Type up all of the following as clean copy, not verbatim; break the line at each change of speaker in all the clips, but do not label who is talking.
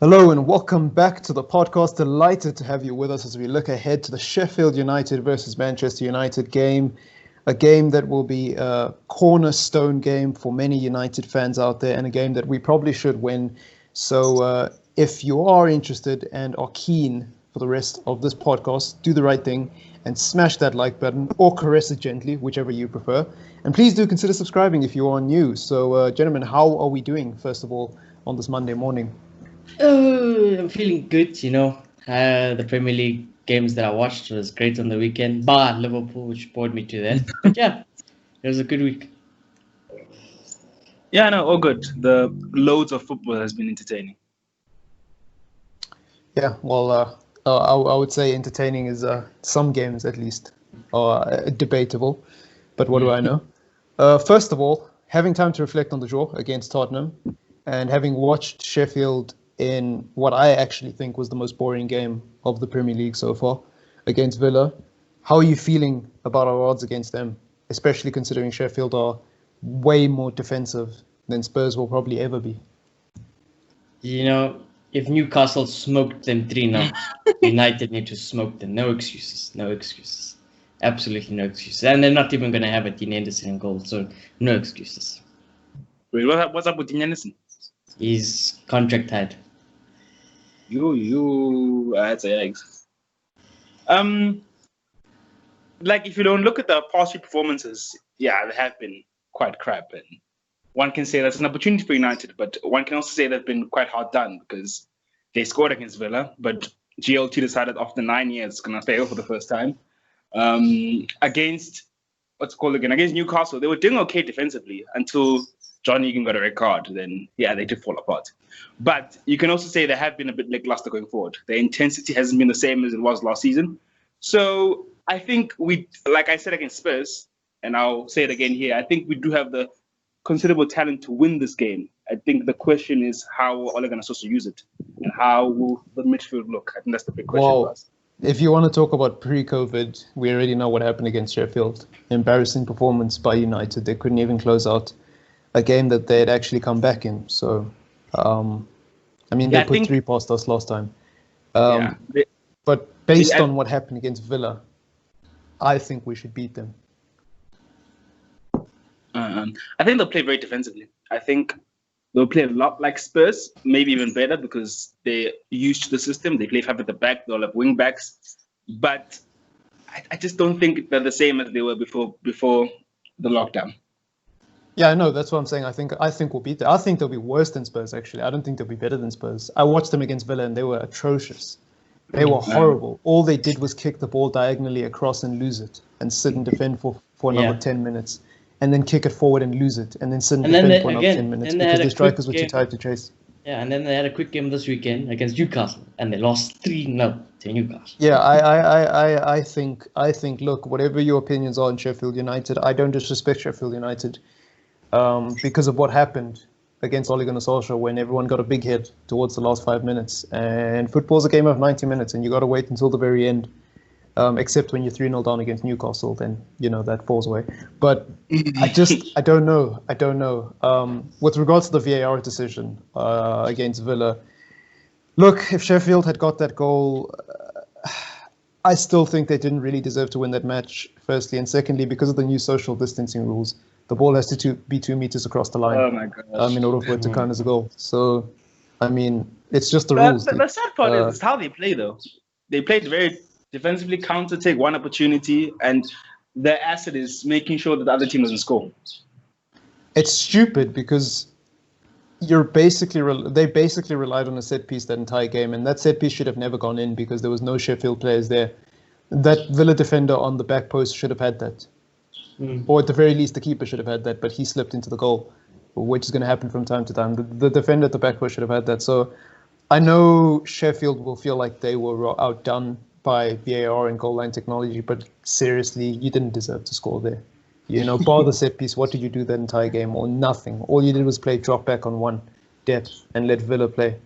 Hello and welcome back to the podcast. Delighted to have you with us as we look ahead to the Sheffield United versus Manchester United game, a game that will be a cornerstone game for many United fans out there and a game that we probably should win. So if you are interested and are keen for the rest of this podcast, do the right thing and smash that like button or caress it gently, whichever you prefer. And please do consider subscribing if you are new. So gentlemen, how are we doing, first of all, on this Monday morning?
Oh, I'm feeling good, The Premier League games that I watched was great on the weekend, bar Liverpool, which bored me to death. But yeah, it was a good week.
Yeah, no, all good. The loads of football has been entertaining.
Yeah, well, I would say entertaining is some games at least are debatable, but what do I know? First of all, having time to reflect on the draw against Tottenham and having watched Sheffield in what I actually think was the most boring game of the Premier League so far against Villa, how are you feeling about our odds against them, especially considering Sheffield are way more defensive than Spurs will probably ever be?
If Newcastle smoked them 3-0, United need to smoke them. No excuses. No excuses. Absolutely no excuses. And they're not even going to have a Dean Anderson in goal, so no excuses.
Wait, what's up with Dean Anderson?
He's contract tied.
That's eggs. Like if you don't look at the past few performances, yeah, they have been quite crap, and one can say that's an opportunity for United, but one can also say they've been quite hard done because they scored against Villa, but GLT decided after 9 years it's gonna fail for the first time. Against against Newcastle, they were doing okay defensively until John Egan got a red card. Then yeah, they did fall apart. But you can also say they have been a bit lackluster going forward. Their intensity hasn't been the same as it was last season. So I think like I said against Spurs, and I'll say it again here, I think we do have the considerable talent to win this game. I think the question is how Ole Gunnar Solskjaer use it, and how will the midfield look? I think that's the big question for us.
If you want to talk about pre-COVID, we already know what happened against Sheffield. Embarrassing performance by United. They couldn't even close out a game that they had actually come back in. So, they put 3 past us last time. But based on what happened against Villa, I think we should beat them.
I think they'll play very defensively. I think they'll play a lot like Spurs, maybe even better because they're used to the system. They play 5 at the back. They'll have wing backs. But I just don't think they're the same as they were before the lockdown.
Yeah, I know. That's what I'm saying. I think we'll beat them. I think they'll be worse than Spurs, actually. I don't think they'll be better than Spurs. I watched them against Villa and they were atrocious. They were horrible. All they did was kick the ball diagonally across and lose it and sit and defend for another 10 minutes. And then kick it forward and lose it. And then sit and defend for another 10 minutes because the strikers were too tired to chase.
Yeah, and then they had a quick game this weekend against Newcastle and they lost 3-0 to Newcastle.
Yeah, I think, look, whatever your opinions are on Sheffield United, I don't disrespect Sheffield United. Because of what happened against Ole Gunnar Solskjaer when everyone got a big hit towards the last 5 minutes. And football's a game of 90 minutes and you got to wait until the very end, except when you're 3-0 down against Newcastle, then, that falls away. But I don't know. With regards to the VAR decision against Villa, look, if Sheffield had got that goal, I still think they didn't really deserve to win that match, firstly. And secondly, because of the new social distancing rules, the ball has to be 2 meters across the line.
Oh my gosh.
In order for it to count as a goal. So, it's just the rules.
The sad part is how they play, though. They played very defensively, counter, take one opportunity, and their asset is making sure that the other team doesn't score.
It's stupid because they basically relied on a set piece that entire game, and that set piece should have never gone in because there was no Sheffield players there. That Villa defender on the back post should have had that. Or at the very least, the keeper should have had that, but he slipped into the goal, which is going to happen from time to time. The defender at the back post should have had that. So I know Sheffield will feel like they were outdone by VAR and goal line technology, but seriously, you didn't deserve to score there. Bar the set piece, what did you do that entire game? Or nothing. All you did was play drop back on one depth and let Villa play.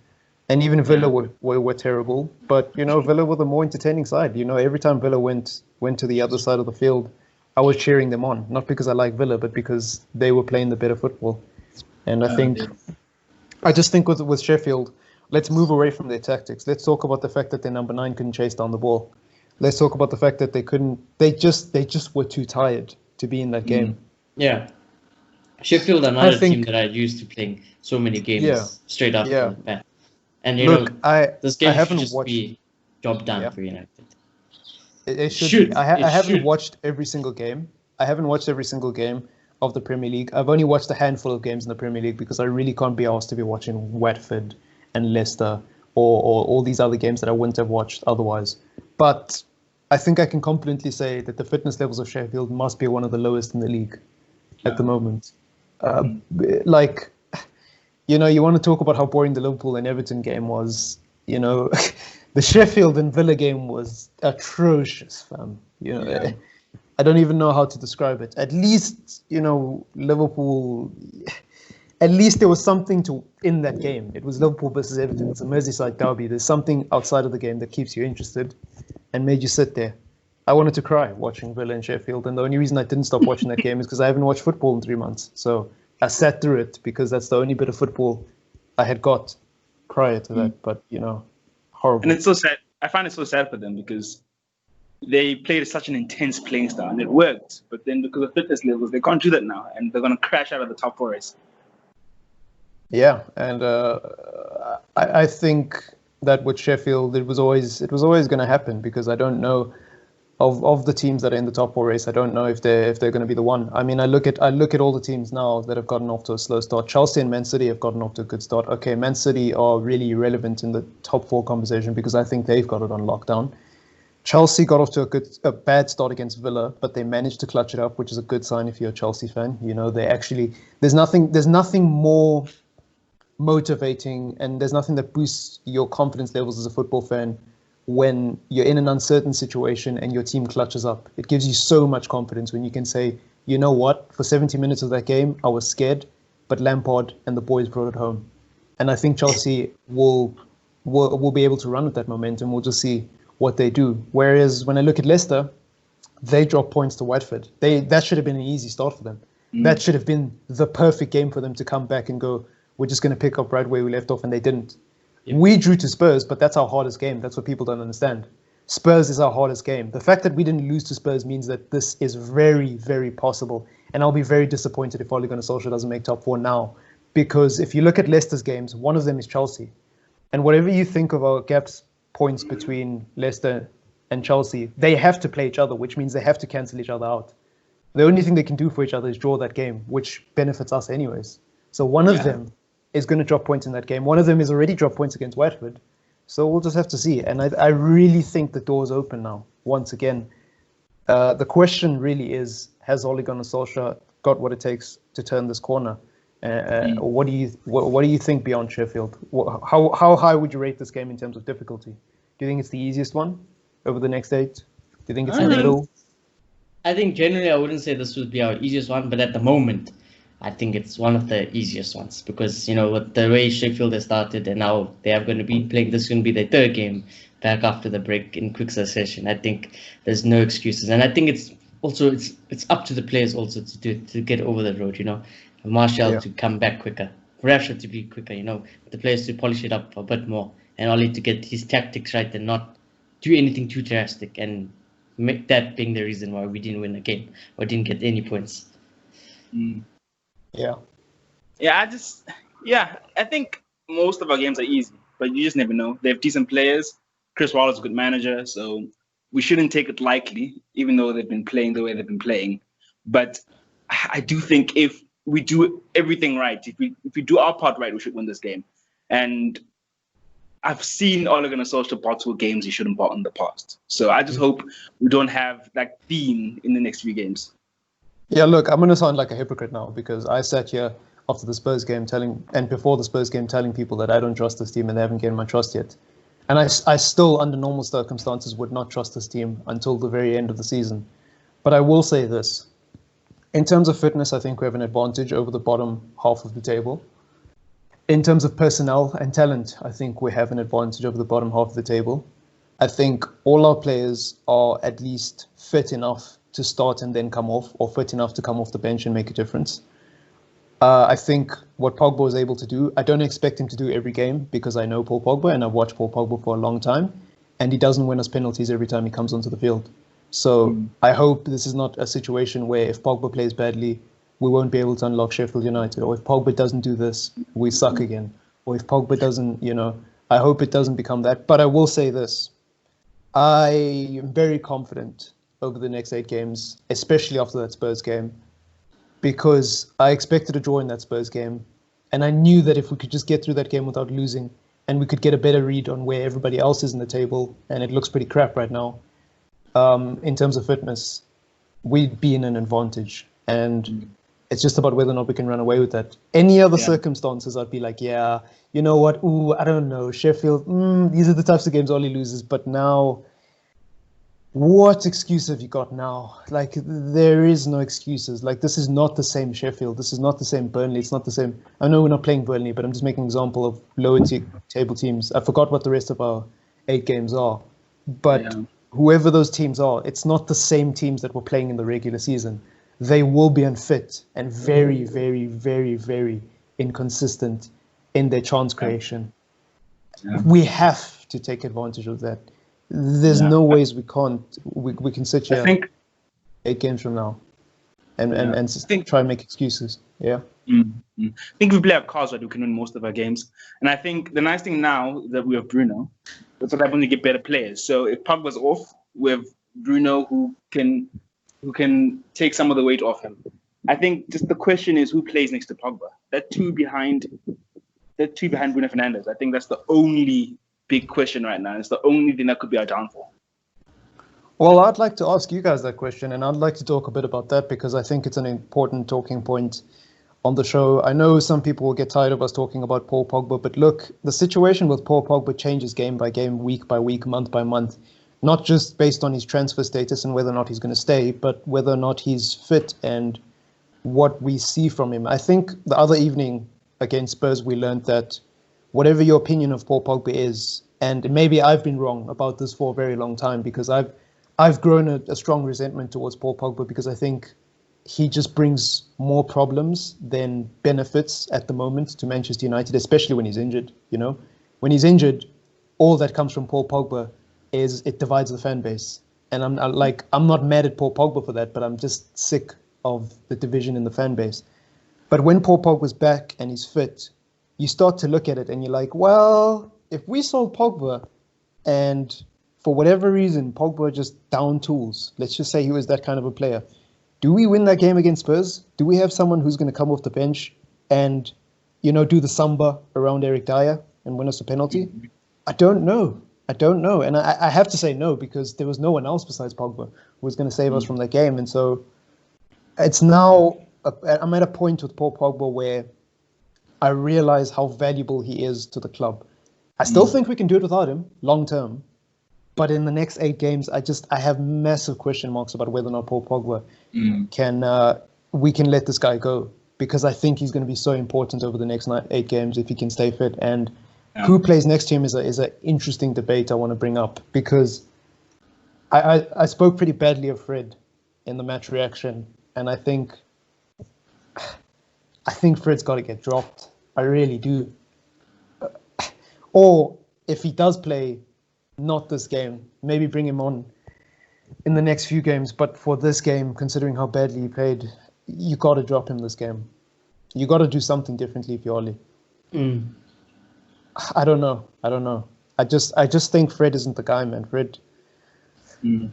And even Villa were terrible, but Villa were the more entertaining side. Every time Villa went to the other side of the field, I was cheering them on, not because I like Villa, but because they were playing the better football. And I just think with Sheffield, let's move away from their tactics. Let's talk about the fact that their number 9 couldn't chase down the ball. Let's talk about the fact that they couldn't. They just were too tired to be in that game.
Yeah. Sheffield are not a team that are used to playing so many games straight after the bat. And this game should just be job done for United.
It should be. I haven't watched every single game. I haven't watched every single game of the Premier League. I've only watched a handful of games in the Premier League because I really can't be asked to be watching Watford and Leicester or all these other games that I wouldn't have watched otherwise. But I think I can confidently say that the fitness levels of Sheffield must be one of the lowest in the league at the moment. You want to talk about how boring the Liverpool and Everton game was. The Sheffield and Villa game was atrocious, fam. I don't even know how to describe it. At least, Liverpool. At least there was something in that game. It was Liverpool versus Everton. It's a Merseyside derby. There's something outside of the game that keeps you interested and made you sit there. I wanted to cry watching Villa and Sheffield, and the only reason I didn't stop watching that game is because I haven't watched football in 3 months. So I sat through it because that's the only bit of football I had got prior to that. But, horrible.
And it's so sad. I find it so sad for them because they played such an intense playing style and it worked. But then because of fitness levels, they can't do that now, and they're going to crash out of the top 4 race.
Yeah, and I think that with Sheffield, it was always going to happen because I don't know of the teams that are in the top 4 race. I don't know if they're going to be the one. I mean, I look at all the teams now that have gotten off to a slow start. Chelsea and Man City have gotten off to a good start. Okay, Man City are really irrelevant in the top 4 conversation because I think they've got it on lockdown. Chelsea got off to a bad start against Villa, but they managed to clutch it up, which is a good sign if you're a Chelsea fan. They actually there's nothing more motivating, and there's nothing that boosts your confidence levels as a football fan when you're in an uncertain situation and your team clutches up. It gives you so much confidence when you can say, you know what, for 70 minutes of that game, I was scared, but Lampard and the boys brought it home. And I think Chelsea will be able to run with that momentum. We'll just see what they do. Whereas when I look at Leicester, they drop points to Watford. That should have been an easy start for them. That should have been the perfect game for them to come back and go, we're just going to pick up right where we left off, and they didn't. Yeah. We drew to Spurs, but that's our hardest game. That's what people don't understand. Spurs is our hardest game. The fact that we didn't lose to Spurs means that this is very, very possible. And I'll be very disappointed if Ole Gunnar Solskjaer doesn't make top 4 now. Because if you look at Leicester's games, one of them is Chelsea. And whatever you think of our gaps points between Leicester and Chelsea, they have to play each other, which means they have to cancel each other out. The only thing they can do for each other is draw that game, which benefits us anyways. So one of them is going to drop points in that game. One of them is already dropped points against Watford. So we'll just have to see. And I really think the door's open now, once again. The question really is, has Ole Gunnar Solskjaer got what it takes to turn this corner? What do you think beyond Sheffield? How high would you rate this game in terms of difficulty? Do you think it's the easiest one over the next 8? Do you think it's in the middle?
I think generally I wouldn't say this would be our easiest one, but at the moment, I think it's one of the easiest ones because, with the way Sheffield has started and now they are going to be playing, this is going to be their 3rd game back after the break in quick succession. I think there's no excuses. And I think it's also, it's up to the players also to get over the road, Martial to come back quicker, Rashford to be quicker, the players to polish it up a bit more and Ole to get his tactics right and not do anything too drastic and make that being the reason why we didn't win the game or didn't get any points.
Yeah.
I think most of our games are easy, but you just never know. They have decent players. Chris Wilder's a good manager, so we shouldn't take it lightly, even though they've been playing the way they've been playing. But I do think if we do everything right, if we do our part right, we should win this game. And I've seen Ole Gunnar Solskjaer bottle games he shouldn't bottle in the past. So I just hope we don't have that theme in the next few games.
Yeah, look, I'm going to sound like a hypocrite now because I sat here after the Spurs game before the Spurs game telling people that I don't trust this team and they haven't gained my trust yet. And I still, under normal circumstances, would not trust this team until the very end of the season. But I will say this. In terms of fitness, I think we have an advantage over the bottom half of the table. In terms of personnel and talent, I think we have an advantage over the bottom half of the table. I think all our players are at least fit enough to start and then come off, or fit enough to come off the bench and make a difference. I think what Pogba was able to do. I don't expect him to do every game because I know Paul Pogba and I've watched Paul Pogba for a long time, and he doesn't win us penalties every time he comes onto the field. So I hope this is not a situation where if Pogba plays badly, we won't be able to unlock Sheffield United, or if Pogba doesn't do this, we suck again, or if Pogba doesn't, I hope it doesn't become that. But I will say this, I am very confident over the next 8 games, especially after that Spurs game, because I expected a draw in that Spurs game, and I knew that if we could just get through that game without losing, and we could get a better read on where everybody else is in the table, and it looks pretty crap right now, in terms of fitness, we'd be in an advantage. And it's just about whether or not we can run away with that. Any other circumstances, I'd be like, yeah, you know what? Ooh, I don't know. Sheffield, these are the types of games Ollie loses. But now, what excuse have you got now? Like, there is no excuses. Like, this is not the same Sheffield. This is not the same Burnley. It's not the same. I know we're not playing Burnley, but I'm just making an example of lower table teams. I forgot what the rest of our 8 games are. But whoever those teams are, it's not the same teams that were playing in the regular season. They will be unfit and very, very, very, very inconsistent in their chance creation. We have to take advantage of that. There's no ways we can't. We can sit here 8 games from now and try and make excuses. Yeah.
I think if we play our cards right, we can win most of our games. And I think the nice thing now that we have Bruno, that's what happens when we get better players. So if Pogba's off, we have Bruno who can take some of the weight off him. I think just the question is who plays next to Pogba. That two behind Bruno Fernandes. I think that's the only big question right now. It's the only thing that could be our downfall.
Well, I'd like to ask you guys that question, and I'd like to talk a bit about that because I think it's an important talking point on the show. I know some people will get tired of us talking about Paul Pogba, but look, the situation with Paul Pogba changes game by game, week by week, month by month. Not just based on his transfer status and whether or not he's going to stay, but whether or not he's fit and what we see from him. I think the other evening against Spurs, we learned that whatever your opinion of Paul Pogba is, and maybe I've been wrong about this for a very long time because I've grown a strong resentment towards Paul Pogba because I think he just brings more problems than benefits at the moment to Manchester United, especially when he's injured. When he's injured, all that comes from Paul Pogba is it divides the fan base. And I'm not mad at Paul Pogba for that, but I'm just sick of the division in the fan base. But when Paul Pogba's back and he's fit, you start to look at it and you're like, well, if we sold Pogba and for whatever reason, Pogba just down tools, let's just say he was that kind of a player, do we win that game against Spurs? Do we have someone who's going to come off the bench and, do the samba around Eric Dyer and win us a penalty? I don't know. And I have to say no because there was no one else besides Pogba who was going to save us from that game. And so it's now, I'm at a point with Paul Pogba where I realize how valuable he is to the club. I still think we can do it without him long term. But in the next 8 games, I have massive question marks about whether or not Paul Pogba we can let this guy go because I think he's going to be so important over the next 8 games if he can stay fit. And who plays next to him is an interesting debate I want to bring up because I spoke pretty badly of Fred in the match reaction, and I think Fred's got to get dropped. I really do. Or if he does play, not this game, maybe bring him on in the next few games. But for this game, considering how badly he played, you got to drop him this game. You got to do something differently if you're Ollie. I don't know. I just think Fred isn't the guy, man. Fred.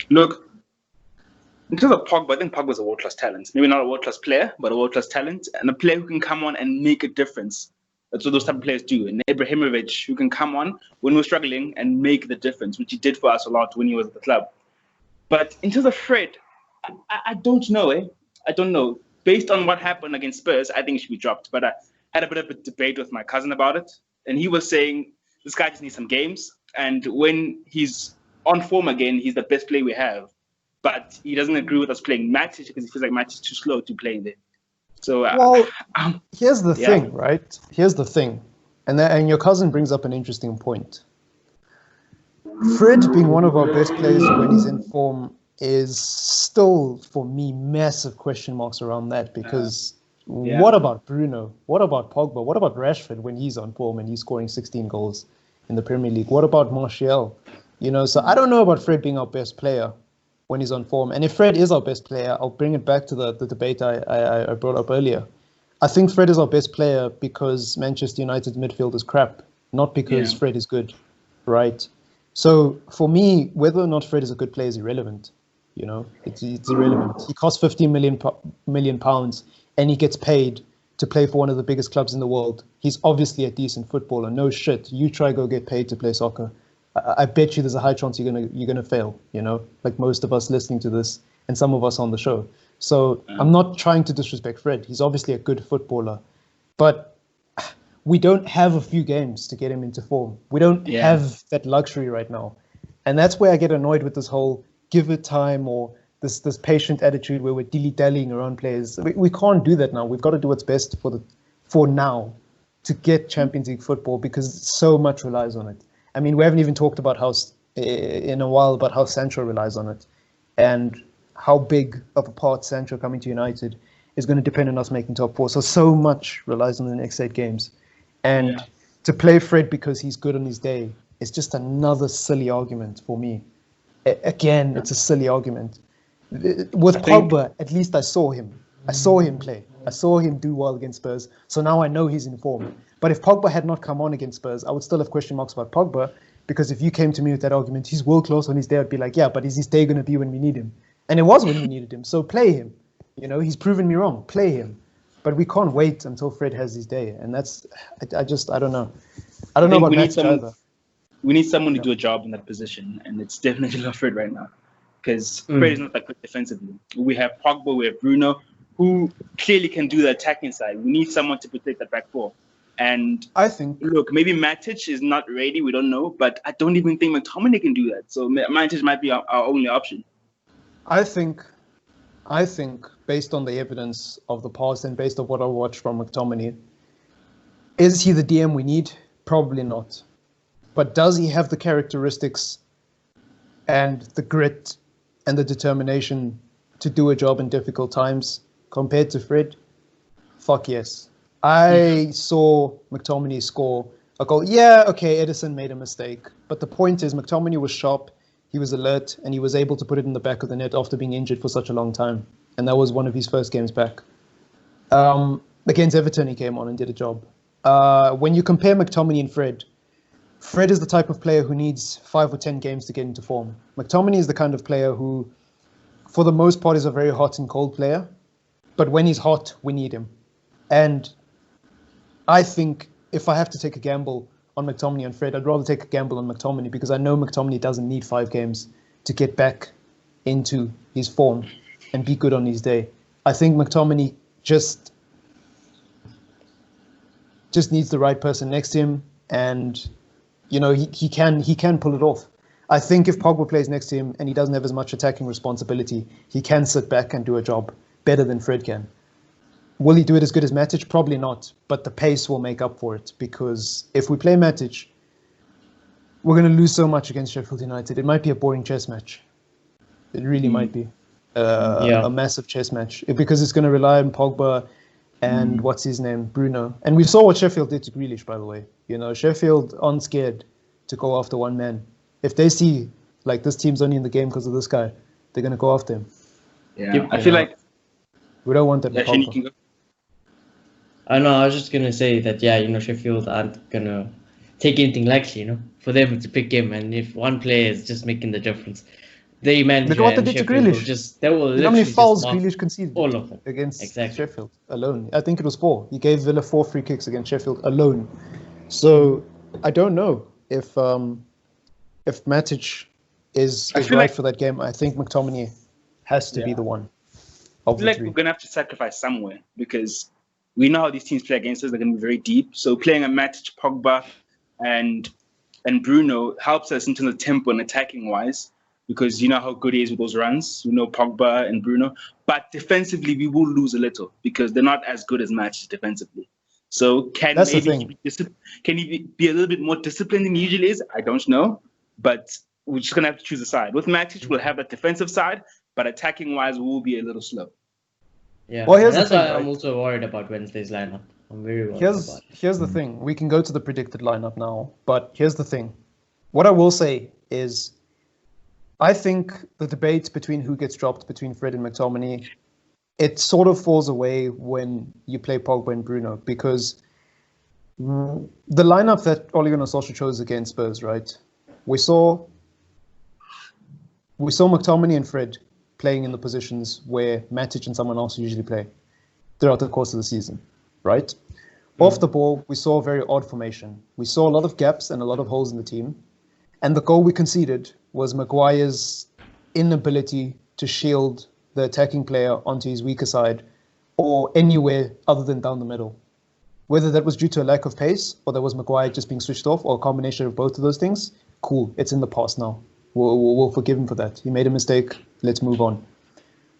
Look, in terms of Pogba, I think Pogba's a world-class talent. Maybe not a world-class player, but a world-class talent. And a player who can come on and make a difference. That's what those type of players do. And Ibrahimovic, who can come on when we're struggling and make the difference, which he did for us a lot when he was at the club. But in terms of Fred, I don't know, I don't know. Based on what happened against Spurs, I think he should be dropped. But I had a bit of a debate with my cousin about it. And he was saying, this guy just needs some games. And when he's on form again, he's the best player we have. But he doesn't agree with us playing Matic because he feels like Matic is too slow to play in there. So,
here's the thing, right? Here's the thing. And your cousin brings up an interesting point. Fred being one of our best players when he's in form is still, for me, massive question marks around that because
Yeah.
What about Bruno? What about Pogba? What about Rashford when he's on form and he's scoring 16 goals in the Premier League? What about Martial? So I don't know about Fred being our best player when he's on form. And if Fred is our best player, I'll bring it back to the debate I brought up earlier. I think Fred is our best player because Manchester United's midfield is crap, not because Fred is good, right? So for me, whether or not Fred is a good player is irrelevant. It's irrelevant. He costs 15 million pounds and he gets paid to play for one of the biggest clubs in the world. He's obviously a decent footballer. No shit. You try go get paid to play soccer. I bet you there's a high chance you're gonna fail. Like most of us listening to this and some of us on the show. So I'm not trying to disrespect Fred. He's obviously a good footballer, but we don't have a few games to get him into form. We don't have that luxury right now, and that's where I get annoyed with this whole give it time or this patient attitude where we're dilly-dallying around players. We can't do that now. We've got to do what's best for now to get Champions League football because so much relies on it. I mean, we haven't even talked about in a while about how Sancho relies on it and how big of a part Sancho coming to United is going to depend on us making top four. So much relies on the next 8 games. And to play Fred because he's good on his day is just another silly argument for me. Again, it's a silly argument. With Pogba, at least I saw him. I saw him play. I saw him do well against Spurs. So now I know he's in form. But if Pogba had not come on against Spurs, I would still have question marks about Pogba because if you came to me with that argument, he's world class on his day, I'd be like, yeah, but is his day going to be when we need him? And it was when we needed him. So play him. He's proven me wrong. Play him. But we can't wait until Fred has his day. And that's, I don't know. I don't know about Matt either.
We need someone to do a job in that position, and it's definitely not Fred right now, because Fred is not that good defensively. We have Pogba, we have Bruno, who clearly can do the attacking side. We need someone to protect that back four. And
I think,
look, maybe Matic is not ready, we don't know, but I don't even think McTominay can do that. So Matic might be our only option.
I think, based on the evidence of the past and based on what I watched from McTominay, is he the DM we need? Probably not. But does he have the characteristics and the grit and the determination to do a job in difficult times compared to Fred? Fuck yes. I saw McTominay score a goal. Yeah, okay, Edison made a mistake. But the point is McTominay was sharp, he was alert, and he was able to put it in the back of the net after being injured for such a long time. And that was one of his first games back. Against Everton, he came on and did a job. When you compare McTominay and Fred is the type of player who needs 5 or 10 games to get into form. McTominay is the kind of player who, for the most part, is a very hot and cold player. But when he's hot, we need him. And I think if I have to take a gamble on McTominay and Fred, I'd rather take a gamble on McTominay because I know McTominay doesn't need 5 games to get back into his form and be good on his day. I think McTominay just needs the right person next to him, and he can pull it off. I think if Pogba plays next to him and he doesn't have as much attacking responsibility, he can sit back and do a job better than Fred can. Will he do it as good as Matic? Probably not, but the pace will make up for it, because if we play Matic, we're going to lose so much against Sheffield United. It might be a boring chess match. It really might be a massive chess match, because it's going to rely on Pogba and what's his name, Bruno. And we saw what Sheffield did to Grealish, by the way. Sheffield aren't scared to go after one man. If they see like this team's only in the game because of this guy, they're going to go after him.
Yeah, I feel like
we don't want that.
I know. I was just gonna say that. Sheffield aren't gonna take anything lightly. For them to pick him, and if one player is just making the difference, they manage.
Look what they did to Grealish.
They will.
How many fouls Grealish conceded?
All of them
against Sheffield alone. I think it was 4. He gave Villa 4 free kicks against Sheffield alone. So I don't know if Matic is right for that game. I think McTominay has to be the one.
I feel like we're gonna have to sacrifice somewhere, because we know how these teams play against us. They're gonna be very deep. So playing a Matic, Pogba, and Bruno helps us in terms of tempo and attacking wise, because you know how good he is with those runs. We know Pogba and Bruno, but defensively we will lose a little because they're not as good as Matic defensively. So can he be a little bit more disciplined than he usually is? I don't know, but we're just gonna have to choose a side. With Matic, we'll have that defensive side, but attacking wise, we will be a little slow.
Yeah,
Well, here's
and
the
that's
thing,
why I'm
right?
also worried about Wednesday's lineup. I'm very worried about it.
Here's the thing. We can go to the predicted lineup now, but here's the thing. What I will say is, I think the debate between who gets dropped between Fred and McTominay, it sort of falls away when you play Pogba and Bruno, because the lineup that Ole Gunnar Solskjaer chose against Spurs, right? We saw McTominay and Fred playing in the positions where Matic and someone else usually play throughout the course of the season, right? Off the ball, we saw a very odd formation. We saw a lot of gaps and a lot of holes in the team. And the goal we conceded was Maguire's inability to shield the attacking player onto his weaker side or anywhere other than down the middle. Whether that was due to a lack of pace or that was Maguire just being switched off or a combination of both of those things, cool, it's in the past now. We'll forgive him for that. He made a mistake. Let's move on.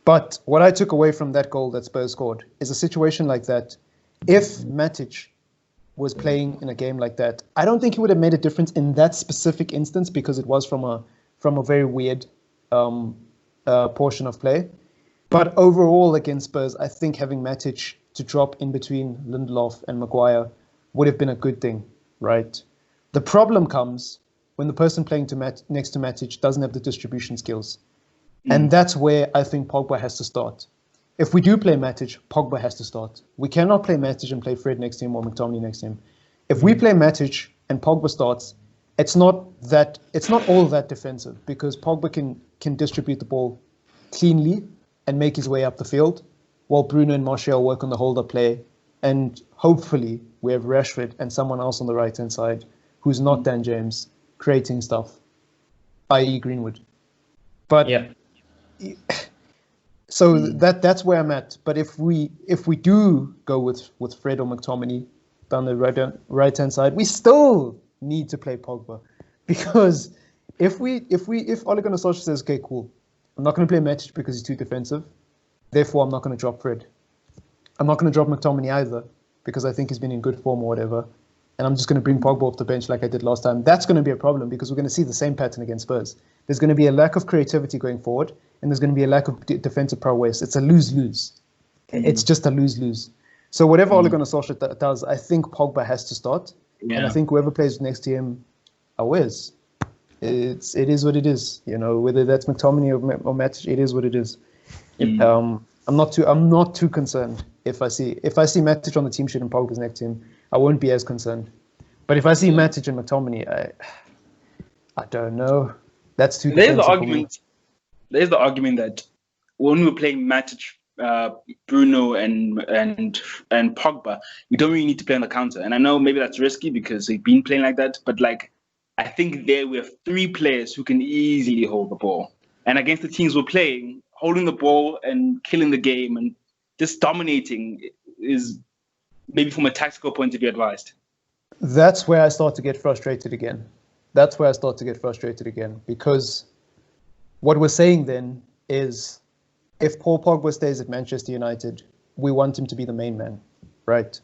But what I took away from that goal that Spurs scored is a situation like that. If Matic was playing in a game like that, I don't think he would have made a difference in that specific instance because it was from a very weird portion of play. But overall against Spurs, I think having Matic to drop in between Lindelof and Maguire would have been a good thing, right? The problem comes when the person playing next to Matic doesn't have the distribution skills. And that's where I think Pogba has to start. If we do play Matic, Pogba has to start. We cannot play Matic and play Fred next to him or McTominay next to him. If we play Matic and Pogba starts, it's not all that defensive because Pogba can distribute the ball cleanly and make his way up the field, while Bruno and Martial work on the hold-up play. And hopefully we have Rashford and someone else on the right-hand side who's not Dan James creating stuff, i.e. Greenwood. But
Yeah.
so that's where I'm at. But if we do go with Fred or McTominay down the right-hand side, we still need to play Pogba, because if Ole Gunnar Solskjaer says, okay, cool, I'm not going to play Matic because he's too defensive, therefore I'm not going to drop Fred. I'm not going to drop McTominay either because I think he's been in good form or whatever, and I'm just going to bring Pogba off the bench like I did last time. That's going to be a problem because we're going to see the same pattern against Spurs. There's going to be a lack of creativity going forward, and there's going to be a lack of defensive prowess. It's a lose-lose. It's just a lose-lose. So whatever Ole Gunnar Solskjaer does, I think Pogba has to start, and I think whoever plays next to him, Awes. It is what it is. You know, whether that's McTominay or Matic, it is what it is. I'm not too concerned if I see Matic on the team sheet and Pogba's next to him. I won't be as concerned. But if I see Matic and McTominay, I don't know. That's too.
There's the argument that when we're playing Matic, Bruno and Pogba, we don't really need to play on the counter. And I know maybe that's risky because they've been playing like that. But like, I think there we have three players who can easily hold the ball. And against the teams we're playing, holding the ball and killing the game and just dominating is maybe from a tactical point of view advised.
That's where I start to get frustrated again. Because what we're saying then is if Paul Pogba stays at Manchester United, we want him to be the main man, right?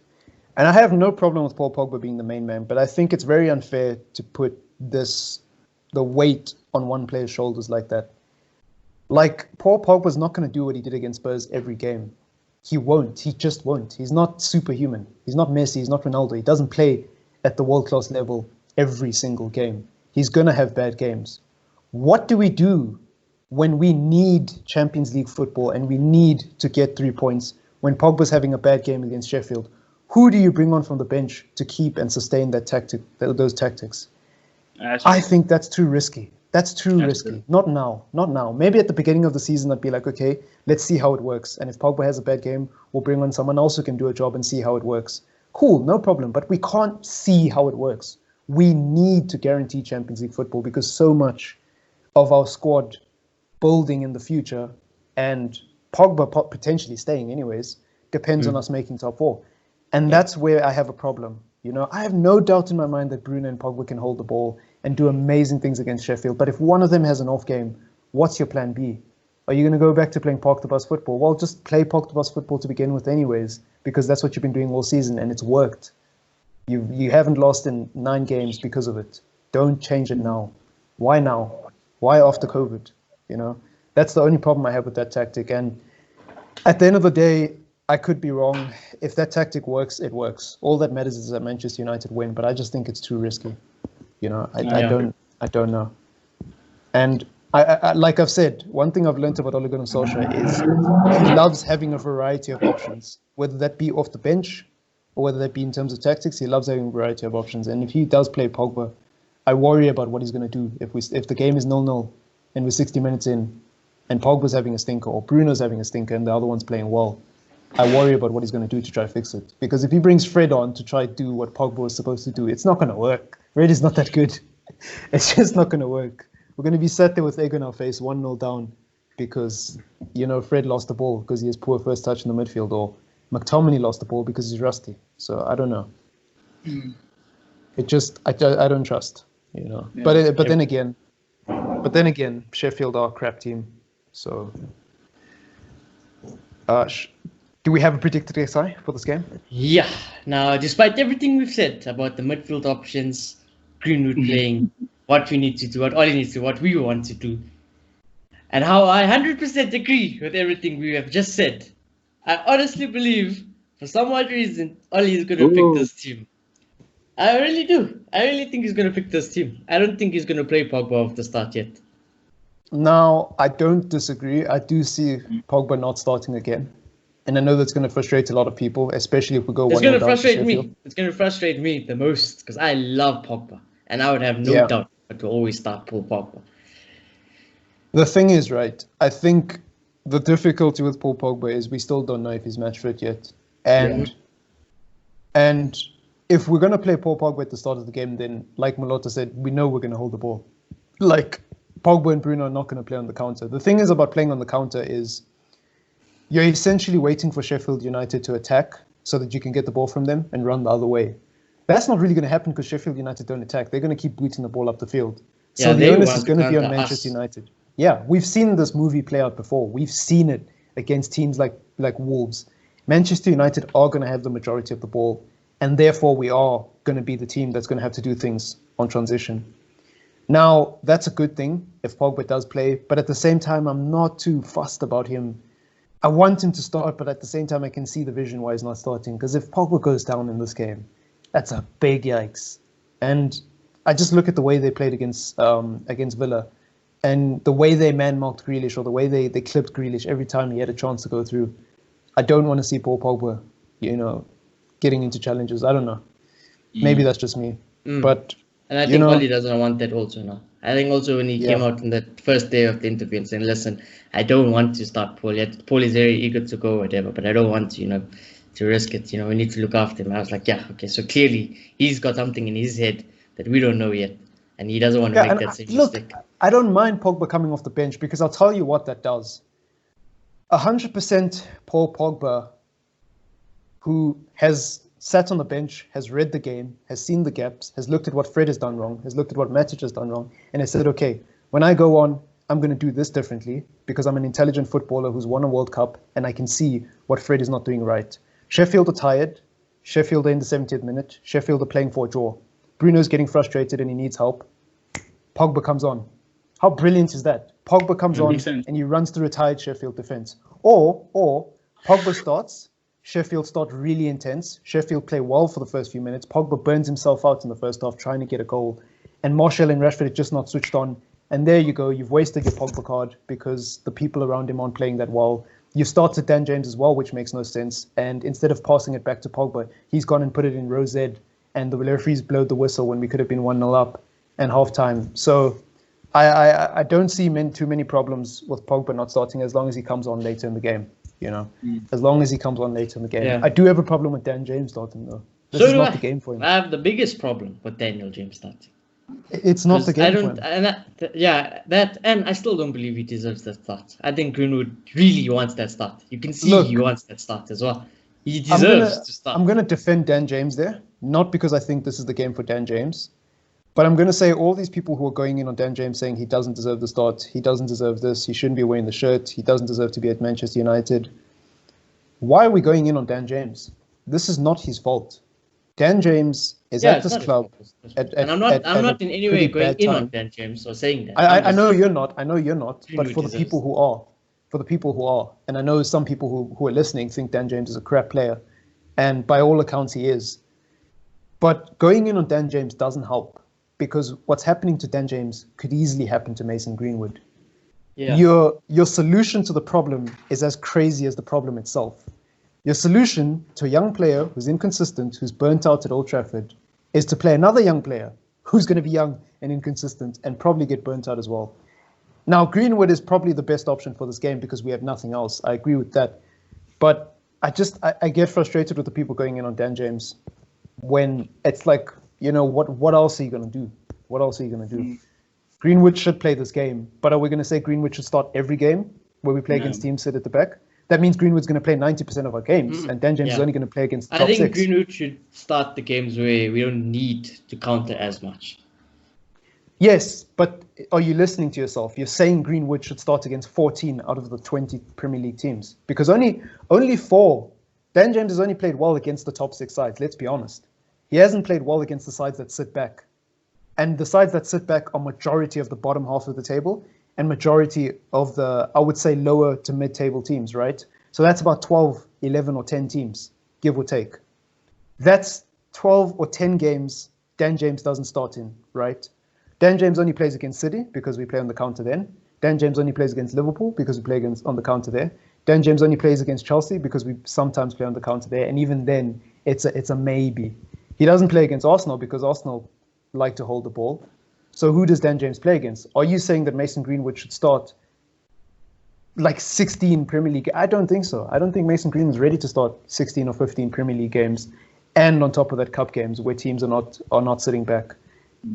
And I have no problem with Paul Pogba being the main man, but I think it's very unfair to put the weight on one player's shoulders like that. Like, Paul Pogba's not going to do what he did against Spurs every game. He won't. He just won't. He's not superhuman. He's not Messi. He's not Ronaldo. He doesn't play at the world-class level every single game. He's going to have bad games. What do we do when we need Champions League football and we need to get 3 points when Pogba's having a bad game against Sheffield? Who do you bring on from the bench to keep and sustain those tactics? I think that's too risky. That's too risky. Not now. Maybe at the beginning of the season, I'd be like, okay, let's see how it works. And if Pogba has a bad game, we'll bring on someone else who can do a job and see how it works. Cool, no problem. But we can't see how it works. We need to guarantee Champions League football because so much of our squad building in the future and Pogba potentially staying anyways depends on us making top four. And that's where I have a problem. You know, I have no doubt in my mind that Bruno and Pogba can hold the ball and do amazing things against Sheffield. But if one of them has an off game, what's your plan B? Are you going to go back to playing park the bus football? Well, just play park the bus football to begin with anyways, because that's what you've been doing all season and it's worked. You haven't lost in 9 games because of it. Don't change it now. Why now? Why after COVID? You know, that's the only problem I have with that tactic. And At the end of the day, I could be wrong. If that tactic works, it works. All that matters is that Manchester United win, but I just think it's too risky. You know, I don't know. And I like I've said, one thing I've learned about Ole Gunnar Solskjaer is he loves having a variety of options, whether that be off the bench or whether that be in terms of tactics. He loves having a variety of options. And if he does play Pogba, I worry about what he's going to do if the game is 0-0 and we're 60 minutes in and Pogba's having a stinker or Bruno's having a stinker and the other one's playing well. I worry about what he's going to do to try to fix it. Because if he brings Fred on to try to do what Pogba was supposed to do, it's not going to work. Fred is not that good. It's just not going to work. We're going to be sat there with egg on our face, 1-0 down, because, you know, Fred lost the ball because he has poor first touch in the midfield, or McTominay lost the ball because he's rusty. So I don't know. It just, I don't trust, you know. Yeah. But then again, Sheffield are a crap team. So, do we have a predicted SI for this game?
Yeah. Now, despite everything we've said about the midfield options, Greenwood playing, what we need to do, what Ollie needs to do, what we want to do, and how I 100% agree with everything we have just said, I honestly believe, for some odd reason, Ollie is going to pick this team. I really do. I really think he's going to pick this team. I don't think he's going to play Pogba off the start yet.
Now, I don't disagree. I do see Pogba not starting again. And I know that's going to frustrate a lot of people, especially if we go 1-0 down.
It's going to frustrate me. It's going to frustrate me the most because I love Pogba. And I would have no doubt to always start Paul Pogba.
The thing is, right, I think the difficulty with Paul Pogba is we still don't know if he's match fit yet. And if we're going to play Paul Pogba at the start of the game, then, like Malota said, we know we're going to hold the ball. Like, Pogba and Bruno are not going to play on the counter. The thing is about playing on the counter is you're essentially waiting for Sheffield United to attack so that you can get the ball from them and run the other way. That's not really going to happen because Sheffield United don't attack. They're going to keep booting the ball up the field. So the onus is going to be on Manchester United. Yeah, we've seen this movie play out before. We've seen it against teams like Wolves. Manchester United are going to have the majority of the ball, and therefore we are going to be the team that's going to have to do things on transition. Now, that's a good thing if Pogba does play, but at the same time, I'm not too fussed about him. I want him to start, but at the same time, I can see the vision why he's not starting. Because if Pogba goes down in this game, that's a big yikes. And I just look at the way they played against Villa, and the way they man-marked Grealish, or the way they clipped Grealish every time he had a chance to go through. I don't want to see Paul Pogba, you know, getting into challenges. I don't know. Maybe that's just me. But
and I think Ollie doesn't want that also now. I think also when he came out in that first day of the interview and saying, listen, I don't want to start Paul yet. Paul is very eager to go, whatever, but I don't want to, to risk it. We need to look after him. I was like, yeah, okay. So clearly he's got something in his head that we don't know yet. And he doesn't want to make that same mistake.
I don't mind Pogba coming off the bench because I'll tell you what that does. 100% Paul Pogba, who has sat on the bench, has read the game, has seen the gaps, has looked at what Fred has done wrong, has looked at what Matic has done wrong, and has said, okay, when I go on, I'm going to do this differently because I'm an intelligent footballer who's won a World Cup and I can see what Fred is not doing right. Sheffield are tired. Sheffield are in the 70th minute. Sheffield are playing for a draw. Bruno's getting frustrated and he needs help. Pogba comes on. How brilliant is that? Pogba comes on and he runs through a tired Sheffield defense. Or Pogba starts, Sheffield start really intense. Sheffield play well for the first few minutes. Pogba burns himself out in the first half trying to get a goal. And Martial and Rashford are just not switched on. And there you go. You've wasted your Pogba card because the people around him aren't playing that well. You've started Dan James as well, which makes no sense. And instead of passing it back to Pogba, he's gone and put it in row Z. And the referees blowed the whistle when we could have been 1-0 up and half-time. So I don't see too many problems with Pogba not starting as long as he comes on later in the game. As long as he comes on later in the game. Yeah. I do have a problem with Dan James starting, though. This is not the game for him.
I have the biggest problem with Daniel James starting.
It's not the game for him.
And I still don't believe he deserves that start. I think Greenwood really wants that start. You can see he wants that start as well. He deserves to start.
I'm going to defend Dan James there, not because I think this is the game for Dan James, but I'm going to say all these people who are going in on Dan James saying he doesn't deserve the start, he doesn't deserve this, he shouldn't be wearing the shirt, he doesn't deserve to be at Manchester United. Why are we going in on Dan James? This is not his fault. Dan James is at this club.
And I'm not in any way going in on Dan James or saying that.
I know you're not. But for the people who are, for the people who are. And I know some people who are listening think Dan James is a crap player. And by all accounts, he is. But going in on Dan James doesn't help, because what's happening to Dan James could easily happen to Mason Greenwood.
Yeah.
Your solution to the problem is as crazy as the problem itself. Your solution to a young player who's inconsistent, who's burnt out at Old Trafford, is to play another young player who's going to be young and inconsistent and probably get burnt out as well. Now, Greenwood is probably the best option for this game because we have nothing else. I agree with that. But I get frustrated with the people going in on Dan James when it's like, what else are you going to do? What else are you going to do? Greenwood should play this game, but are we going to say Greenwood should start every game where we play against teams sit at the back? That means Greenwood's going to play 90% of our games, and Dan James is only going to play against the top
I think
six.
Greenwood should start the games where we don't need to counter as much.
Yes, but are you listening to yourself? You're saying Greenwood should start against 14 out of the 20 Premier League teams, because only 4. Dan James has only played well against the top 6 sides, let's be honest. He hasn't played well against the sides that sit back. And the sides that sit back are majority of the bottom half of the table and majority of the, I would say, lower to mid-table teams, right? So that's about 12, 11 or 10 teams, give or take. That's 12 or 10 games Dan James doesn't start in, right? Dan James only plays against City because we play on the counter then. Dan James only plays against Liverpool because we play on the counter there. Dan James only plays against Chelsea because we sometimes play on the counter there. And even then, it's a maybe. He doesn't play against Arsenal because Arsenal like to hold the ball. So who does Dan James play against? Are you saying that Mason Greenwood should start like 16 Premier League? I don't think so. I don't think Mason Greenwood's ready to start 16 or 15 Premier League games, and on top of that, cup games where teams are not sitting back.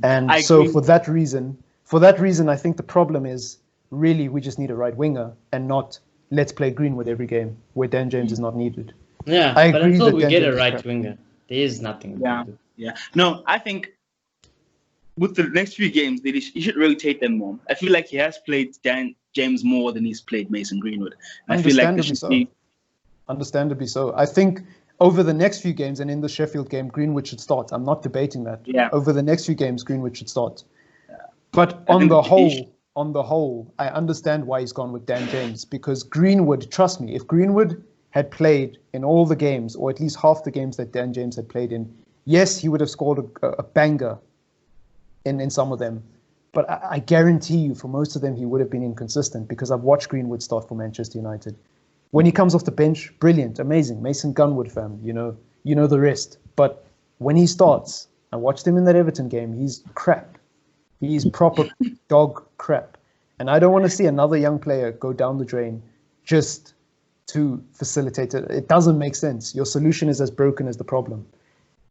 And so for that reason, I think the problem is really we just need a right winger and not let's play Greenwood every game where Dan James is not needed.
Yeah,
I
but
agree
until
that
we
Dan
get a
James is
right
crap.
winger, there is nothing. we can do.
Yeah. No, I think with the next few games, he should rotate them more. I feel like he has played Dan James more than he's played Mason Greenwood. And I feel like this should be...
Understandably so. I think over the next few games and in the Sheffield game, Greenwood should start. I'm not debating that.
Yeah.
Over the next few games, Greenwood should start. But on the whole, I understand why he's gone with Dan James, because Greenwood, trust me, if Greenwood had played in all the games, or at least half the games that Dan James had played in, yes, he would have scored a banger in some of them. But I guarantee you, for most of them, he would have been inconsistent, because I've watched Greenwood start for Manchester United. When he comes off the bench, brilliant, amazing. Mason Gunwood, fam, you know the rest. But when he starts, I watched him in that Everton game, he's crap. He's proper dog crap. And I don't want to see another young player go down the drain just to facilitate it. It doesn't make sense. Your solution is as broken as the problem.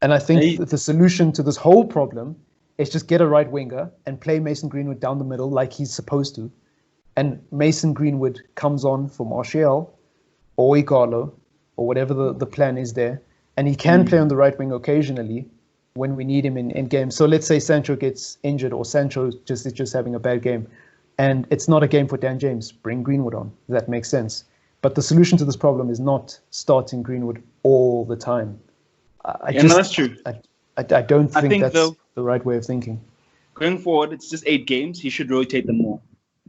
And I think that the solution to this whole problem is just get a right winger and play Mason Greenwood down the middle like he's supposed to. And Mason Greenwood comes on for Martial or Igalo or whatever the plan is there. And he can play on the right wing occasionally when we need him in games. So let's say Sancho gets injured or Sancho is just having a bad game. And it's not a game for Dan James. Bring Greenwood on. That makes sense. But the solution to this problem is not starting Greenwood all the time.
That's true.
I don't think that's
though,
the right way of thinking.
Going forward, it's just 8 games. He should rotate them more.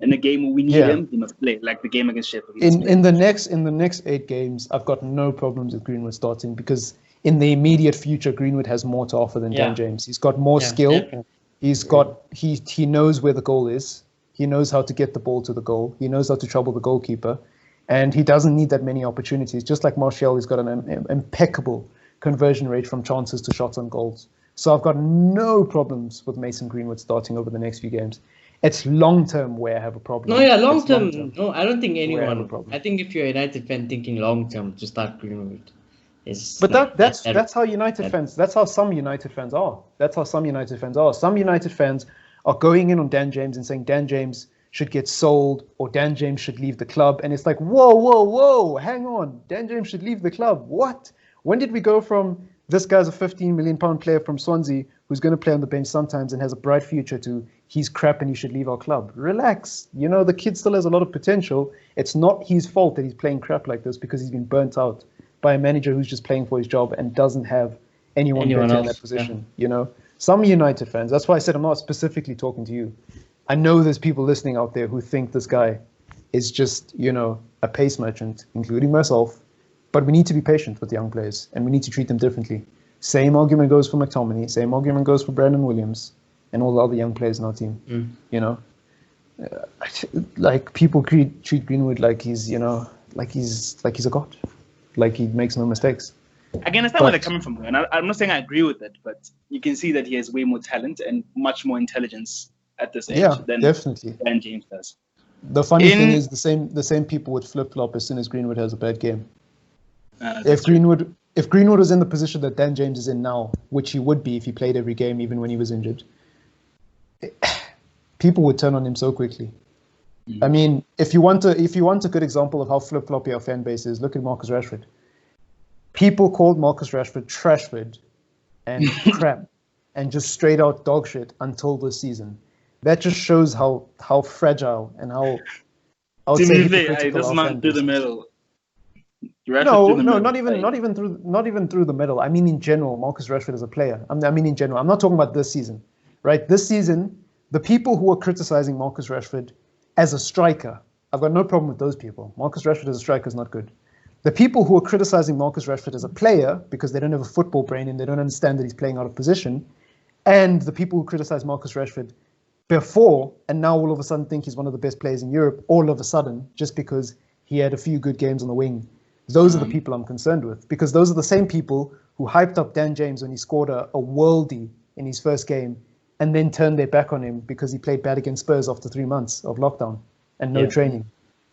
In a game where we need him, he must play, like the game against Sheffield.
In the next 8 games, I've got no problems with Greenwood starting, because in the immediate future, Greenwood has more to offer than Dan James. He's got more skill.
Definitely.
He's got he knows where the goal is. He knows how to get the ball to the goal. He knows how to trouble the goalkeeper. And he doesn't need that many opportunities. Just like Martial, he's got an impeccable conversion rate from chances to shots on goals. So I've got no problems with Mason Greenwood starting over the next few games. It's long-term where I have a problem.
No, yeah, long-term. No, I don't think
I have a
anyone.
problem.
I think if you're a United fan thinking long-term to start Greenwood is.
But that's how United fans. That's how some United fans are. Some United fans are going in on Dan James and saying Dan James should get sold or Dan James should leave the club. And it's like, whoa, hang on. Dan James should leave the club. What? When did we go from this guy's a £15 million player from Swansea who's going to play on the bench sometimes and has a bright future to he's crap and he should leave our club? Relax. The kid still has a lot of potential. It's not his fault that he's playing crap like this, because he's been burnt out by a manager who's just playing for his job and doesn't have anyone better in that position. Some United fans, that's why I said I'm not specifically talking to you. I know there's people listening out there who think this guy is just, a pace merchant, including myself. But we need to be patient with young players, and we need to treat them differently. Same argument goes for McTominay. Same argument goes for Brandon Williams and all the other young players in our team. Like people treat Greenwood like he's, like he's a god, like he makes no mistakes.
I can understand where they're coming from, though, and I'm not saying I agree with it, but you can see that he has way more talent and much more intelligence at this age than James does.
The funny thing is the same people would flip flop as soon as Greenwood has a bad game. If Greenwood was in the position that Dan James is in now, which he would be if he played every game, even when he was injured, people would turn on him so quickly. I mean, if you want a good example of how flip floppy our fan base is, look at Marcus Rashford. People called Marcus Rashford trashford and crap and just straight out dog shit until this season. That just shows how fragile and how I would say hypocritical
this man through the middle.
No, not even through the middle. I mean, in general, Marcus Rashford is a player. I mean, in general, I'm not talking about this season, right? This season, the people who are criticizing Marcus Rashford as a striker, I've got no problem with those people. Marcus Rashford as a striker is not good. The people who are criticizing Marcus Rashford as a player because they don't have a football brain and they don't understand that he's playing out of position, and the people who criticize Marcus Rashford before and now all of a sudden think he's one of the best players in Europe, all of a sudden, just because he had a few good games on the wing. Those are the people I'm concerned with, because those are the same people who hyped up Dan James when he scored a worldie in his first game and then turned their back on him because he played bad against Spurs after 3 months of lockdown and no training.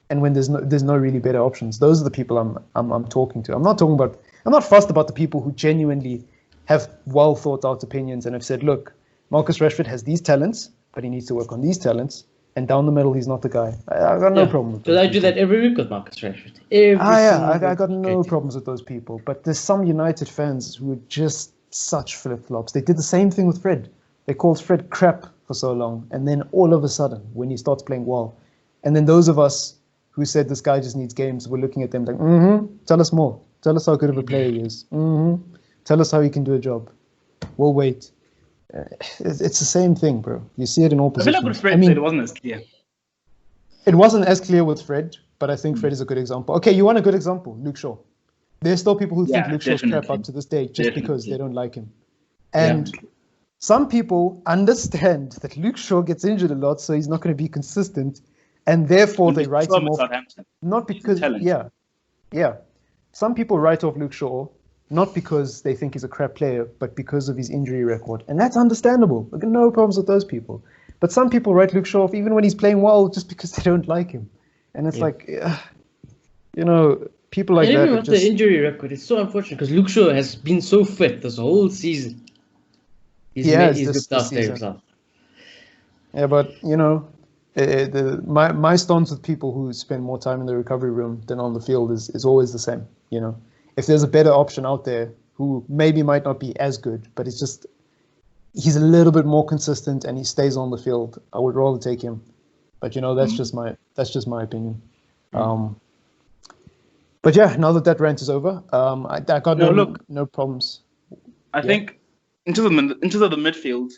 And when there's no really better options. Those are the people I'm talking to. I'm not fussed about the people who genuinely have well thought out opinions and have said, look, Marcus Rashford has these talents, but he needs to work on these talents. And down the middle, he's not the guy. I got no problem with that.
So I do that every week with Marcus Rashford.
I got no problems with those people. But there's some United fans who are just such flip-flops. They did the same thing with Fred. They called Fred crap for so long. And then all of a sudden, when he starts playing well, and then those of us who said this guy just needs games, we're looking at them like, tell us more. Tell us how good of a player he is. Tell us how he can do a job. We'll wait. It's the same thing, bro. You see it in all positions.
I feel like with Fred, it wasn't as clear.
It wasn't as clear with Fred, but I think Fred is a good example. Okay, you want a good example? Luke Shaw. There's still people who think Luke Shaw's crap up to this day just because they don't like him. And some people understand that Luke Shaw gets injured a lot, so he's not going to be consistent, and therefore they write him off. Not because, some people write off Luke Shaw not because they think he's a crap player, but because of his injury record. And that's understandable. I've got no problems with those people. But some people write Luke Shaw off even when he's playing well just because they don't like him. And it's like, people like that.
Even with the injury record, it's so unfortunate because Luke Shaw has been so fit this whole season. He's looked after himself.
Yeah, but, my stance with people who spend more time in the recovery room than on the field is always the same, If there's a better option out there who maybe might not be as good, but it's just he's a little bit more consistent and he stays on the field, I would rather take him. But that's just my opinion. But yeah, now that rant is over, I got no problems.
I think into the midfield,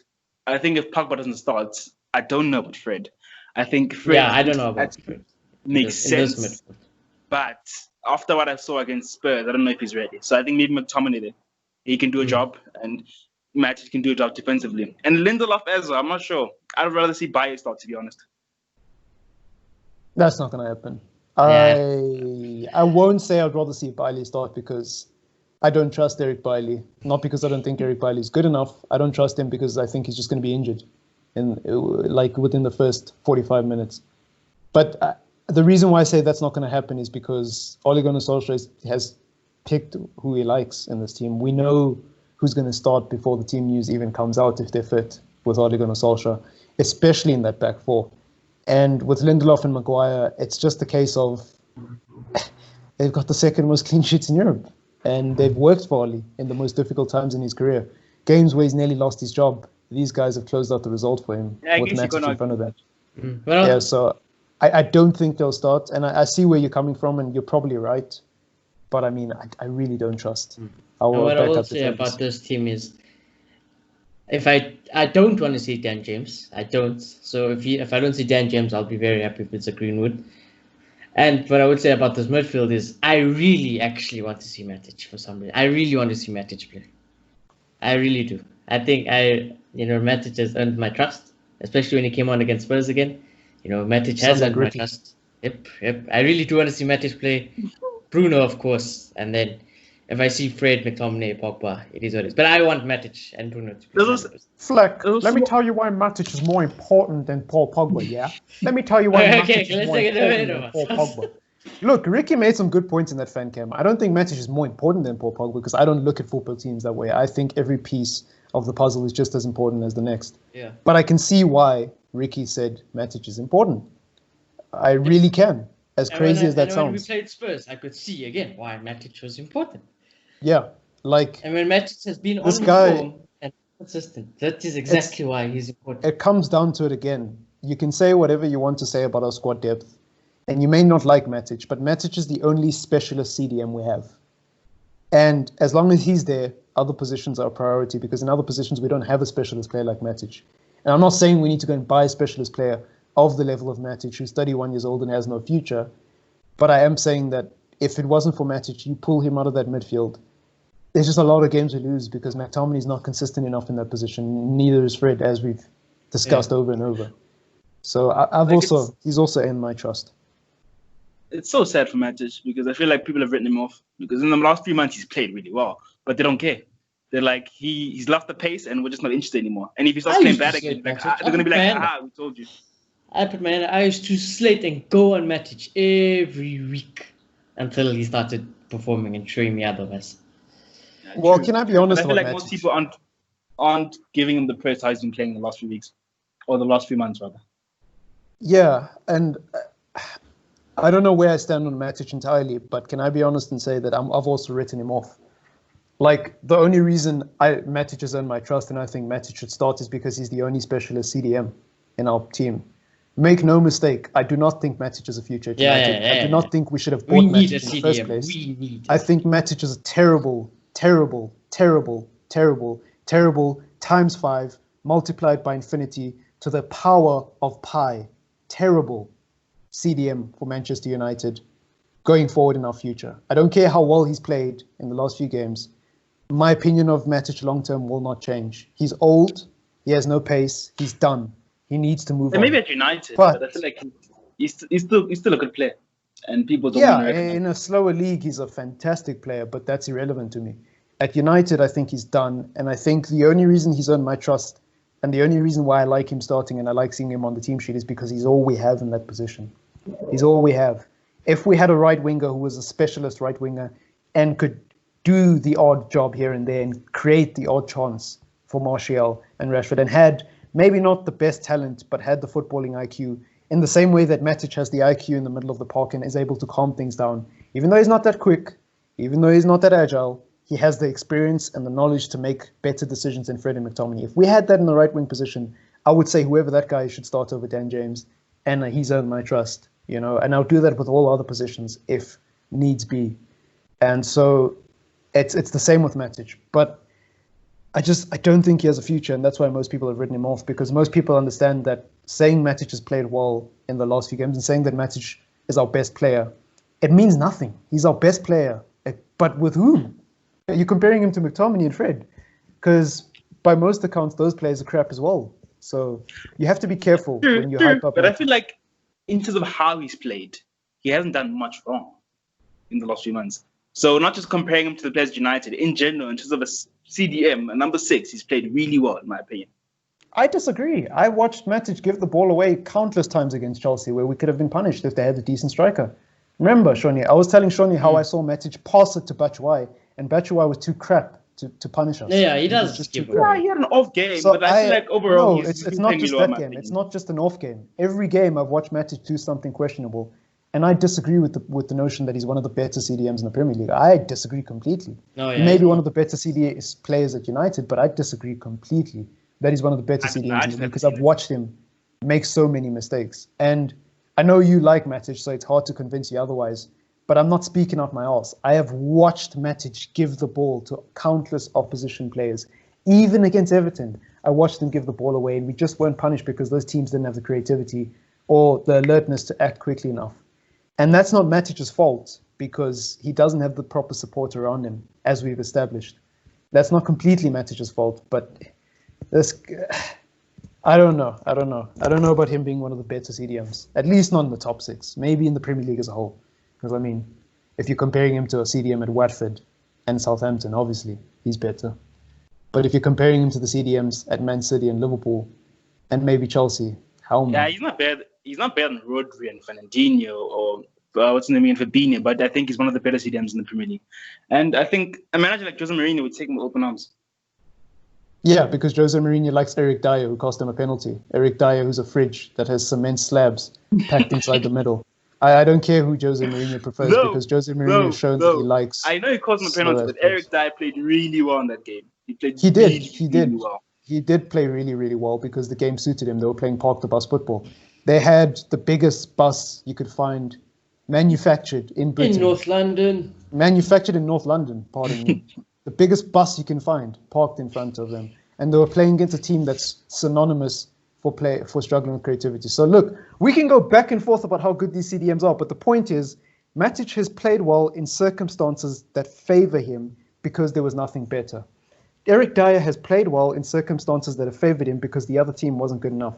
I think if Pogba doesn't start, I don't know about Fred. I think Fred.
Yeah, I don't know about Fred.
Makes sense, but after what I saw against Spurs, I don't know if he's ready. So I think maybe McTominay there. He can do a job, and Matip can do a job defensively. And Lindelof as well, I'm not sure. I'd rather see Bailly start, to be honest.
That's not going to happen.
Yeah.
I won't say I'd rather see Bailly start because I don't trust Eric Bailly. Not because I don't think Eric Bailly is good enough. I don't trust him because I think he's just going to be injured within the first 45 minutes. But the reason why I say that's not going to happen is because Ole Gunnar Solskjaer has picked who he likes in this team. We know who's going to start before the team news even comes out if they're fit with Ole Gunnar Solskjaer, especially in that back four. And with Lindelof and Maguire, it's just a case of they've got the second most clean sheets in Europe. And they've worked for Ole in the most difficult times in his career. Games where he's nearly lost his job, these guys have closed out the result for him with Matip in front of that. So I don't think they'll start. And I see where you're coming from, and you're probably right. But I mean, I really don't trust.
What I will say about this team is, if I don't want to see Dan James, I don't. So if I don't see Dan James, I'll be very happy if it's a Greenwood. And what I would say about this midfield is I really actually want to see Matic for some reason. I really want to see Matic play. I really do. I think Matic has earned my trust, especially when he came on against Spurs again. Matic has earned my trust. Yep. I really do want to see Matic play. Bruno, of course, and then if I see Fred, McTominay, Pogba, it is what it is. But I want Matic and Bruno to play.
Fleck, let me tell you why Matic is more important than Paul Pogba, yeah? Let me tell you why Matic is more important than Paul Pogba. Look, Ricky made some good points in that fan cam. I don't think Matic is more important than Paul Pogba because I don't look at football teams that way. I think every piece of the puzzle is just as important as the next.
Yeah.
But I can see why Ricky said Matic is important. I really can. As crazy as that sounds.
When we played Spurs, I could see again why Matic was important.
Yeah,
and when Matic has been on form and consistent, that is exactly why he's important.
It comes down to it again. You can say whatever you want to say about our squad depth, and you may not like Matic, but Matic is the only specialist CDM we have. And as long as he's there, other positions are a priority because in other positions we don't have a specialist player like Matic. And I'm not saying we need to go and buy a specialist player of the level of Matic, who's 31 years old and has no future. But I am saying that if it wasn't for Matic, you pull him out of that midfield. There's just a lot of games we lose because McTominay is not consistent enough in that position. Neither is Fred, as we've discussed over and over. So he's also in my trust.
It's so sad for Matic because I feel like people have written him off because in the last 3 months he's played really well, but they don't care. They're like, he's lost the pace and we're just not interested anymore. And if he starts playing bad again, they're going to be like, we told you.
I used to slate and go on Matic every week until he started performing and showing me otherwise.
Yeah, well, can I be honest?
I feel like most people aren't giving him the praise he's been playing the last few weeks, or the last few months rather.
Yeah, and I don't know where I stand on Matic entirely, but can I be honest and say that I've also written him off. Like, the only reason Matic has earned my trust and I think Matic should start is because he's the only specialist CDM in our team. Make no mistake, I do not think Matic is a future at United. I do not think we should have bought Matic in the first place. I think Matic is a terrible times 5 multiplied by infinity to the power of pi. Terrible CDM for Manchester United going forward in our future. I don't care how well he's played in the last few games. My opinion of Matic long-term will not change. He's old. He has no pace. He's done. He needs to move on.
Maybe at United, but I feel like he's still a good player. And people don't want to recognize.
In a slower league, he's a fantastic player, but that's irrelevant to me. At United, I think he's done. And I think the only reason he's earned my trust and the only reason why I like him starting and I like seeing him on the team sheet is because he's all we have in that position. He's all we have. If we had a right winger who was a specialist right winger and could do the odd job here and there and create the odd chance for Martial and Rashford and had maybe not the best talent, but had the footballing IQ in the same way that Matic has the IQ in the middle of the park and is able to calm things down. Even though he's not that quick, even though he's not that agile, he has the experience and the knowledge to make better decisions than Fred and McTominay. If we had that in the right wing position, I would say whoever that guy should start over Dan James, and he's earned my trust, and I'll do that with all other positions if needs be. And so it's the same with Matic, but I don't think he has a future, and that's why most people have written him off, because most people understand that saying Matic has played well in the last few games and saying that Matic is our best player, it means nothing. He's our best player, but with whom? You're comparing him to McTominay and Fred, because by most accounts, those players are crap as well. So you have to be careful when you hype up.
But I feel like in terms of how he's played, he hasn't done much wrong in the last few months. So not just comparing him to the players United, in general, in terms of a CDM, a number 6, he's played really well, in my opinion.
I disagree. I watched Matic give the ball away countless times against Chelsea where we could have been punished if they had a decent striker. Remember, Shoni, I was telling Shoni how I saw Matic pass it to Batshuayi, and Batshuayi was too crap to punish us.
Yeah, he does just give
away. Yeah, he had an off game, but I feel like overall
it's not just that game. It's not just an off game. Every game I've watched Matic do something questionable, and I disagree with the notion that he's one of the better CDMs in the Premier League. I disagree completely. He may be one of the better CDM players at United, but I disagree completely that he's one of the better CDMs in the league because I've watched him make so many mistakes. And I know you like Matic, so it's hard to convince you otherwise. But I'm not speaking out my arse. I have watched Matic give the ball to countless opposition players. Even against Everton, I watched them give the ball away, and we just weren't punished because those teams didn't have the creativity or the alertness to act quickly enough. And that's not Matic's fault because he doesn't have the proper support around him, as we've established. That's not completely Matic's fault, but this, I don't know. I don't know about him being one of the better CDMs, at least not in the top 6, maybe in the Premier League as a whole. Because, I mean, if you're comparing him to a CDM at Watford and Southampton, obviously, he's better. But if you're comparing him to the CDMs at Man City and Liverpool and maybe Chelsea, how much?
Yeah, he's not bad. He's not better than Rodri and Fernandinho or what's his name, and Fabinho, but I think he's one of the better CDMs in the Premier League. And I think a manager like Jose Mourinho would take him with open arms.
Yeah, because Jose Mourinho likes Eric Dyer, who cost him a penalty. Eric Dyer, who's a fridge that has cement slabs packed inside the middle. I don't care who Jose Mourinho prefers because Jose Mourinho has shown that he likes.
I know he cost him a penalty, but Eric Dyer played really well in that game. He did. Really well.
He did play really, really well because the game suited him. They were playing park the bus football. They had the biggest bus you could find manufactured in Britain.
In North London.
Manufactured in North London, pardon me. The biggest bus you can find parked in front of them. And they were playing against a team that's synonymous for struggling with creativity. So look, we can go back and forth about how good these CDMs are, but the point is, Matic has played well in circumstances that favor him because there was nothing better. Eric Dyer has played well in circumstances that have favored him because the other team wasn't good enough.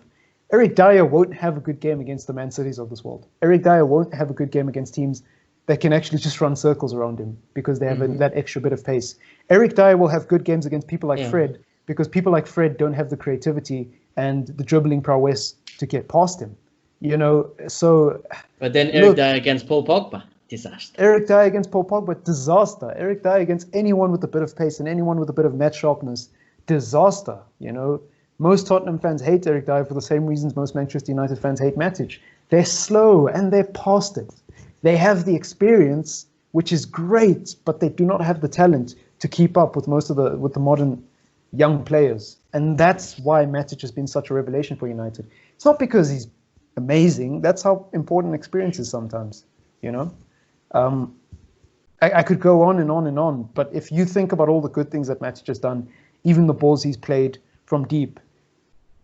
Eric Dyer won't have a good game against the Man Cities of this world. Eric Dyer won't have a good game against teams that can actually just run circles around him because they have that extra bit of pace. Eric Dyer will have good games against people like Fred because people like Fred don't have the creativity and the dribbling prowess to get past him. You know, so...
But then Eric Dyer against Paul Pogba, disaster.
Eric Dyer against Paul Pogba, disaster. Eric Dyer against anyone with a bit of pace and anyone with a bit of net sharpness, disaster. You know, most Tottenham fans hate Eric Dyer for the same reasons most Manchester United fans hate Matic. They're slow and they're past it. They have the experience, which is great, but they do not have the talent to keep up with most of the modern young players. And that's why Matic has been such a revelation for United. It's not because he's amazing. That's how important experience is sometimes, you know. I could go on and on and on, but if you think about all the good things that Matic has done, even the balls he's played from deep,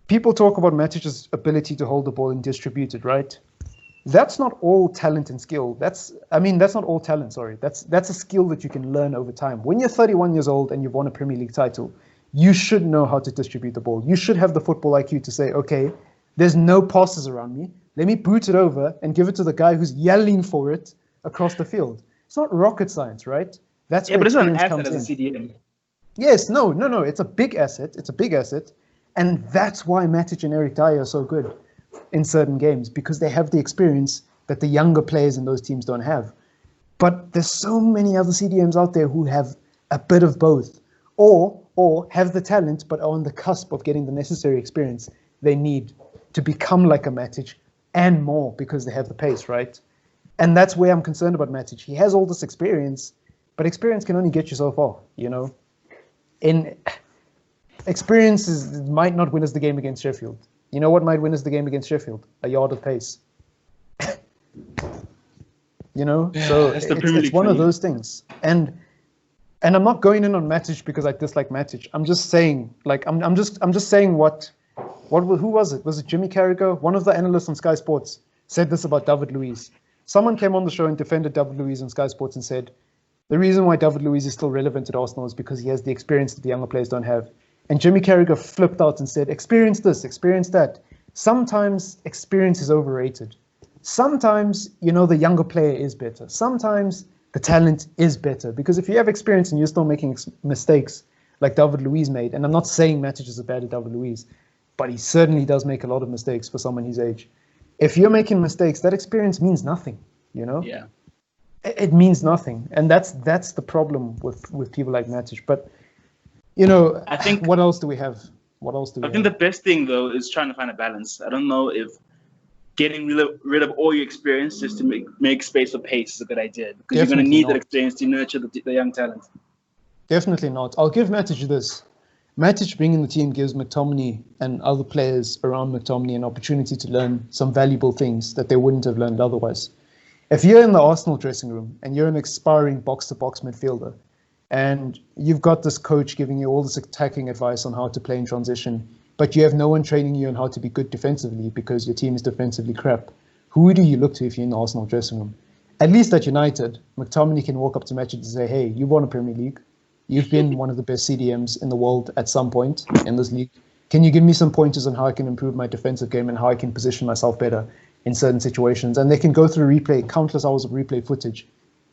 people talk about Matic's ability to hold the ball and distribute it, right? That's not all talent and skill. That's not all talent, sorry. That's a skill that you can learn over time. When you're 31 years old and you've won a Premier League title, you should know how to distribute the ball. You should have the football IQ to say, okay, there's no passes around me. Let me boot it over and give it to the guy who's yelling for it across the field. It's not rocket science, right? That's
but it's not an asset as a CDM.
Yes, no. It's a big asset. It's a big asset. And that's why Matic and Eric Dyer are so good in certain games, because they have the experience that the younger players in those teams don't have. But there's so many other CDMs out there who have a bit of both, or have the talent but are on the cusp of getting the necessary experience they need to become like a Matic and more because they have the pace, right? And that's where I'm concerned about Matic. He has all this experience, but experience can only get you so far, you know? Experience might not win us the game against Sheffield. You know what might win us the game against Sheffield? A yard of pace. You know? Yeah, so it's one of those things. And I'm not going in on Matic because I dislike Matic. I'm just saying, like, I'm just saying who was it? Was it Jimmy Carragher? One of the analysts on Sky Sports said this about David Luiz. Someone came on the show and defended David Luiz on Sky Sports and said, the reason why David Luiz is still relevant at Arsenal is because he has the experience that the younger players don't have. And Jimmy Carragher flipped out and said, experience this, experience that. Sometimes experience is overrated. Sometimes, you know, the younger player is better. Sometimes the talent is better. Because if you have experience and you're still making mistakes like David Luiz made, and I'm not saying Matic is as bad as David Luiz, but he certainly does make a lot of mistakes for someone his age. If you're making mistakes, that experience means nothing, you know?
Yeah.
It means nothing. And that's the problem with people like Matic. But, you know,
I think,
what else do we have? I
think the best thing, though, is trying to find a balance. I don't know if getting rid of all your experience just to make space for pace is a good idea. Because you're going to need that experience to nurture the young talent.
Definitely not. I'll give Matic this. Matic being in the team gives McTominay and other players around McTominay an opportunity to learn some valuable things that they wouldn't have learned otherwise. If you're in the Arsenal dressing room and you're an aspiring box-to-box midfielder and you've got this coach giving you all this attacking advice on how to play in transition, but you have no one training you on how to be good defensively because your team is defensively crap, who do you look to if you're in the Arsenal dressing room? at least at United, McTominay can walk up to Matic and say, hey, you won a Premier League. You've been one of the best CDMs in the world at some point in this league. Can you give me some pointers on how I can improve my defensive game and how I can position myself better in certain situations? And they can go through replay, countless hours of replay footage.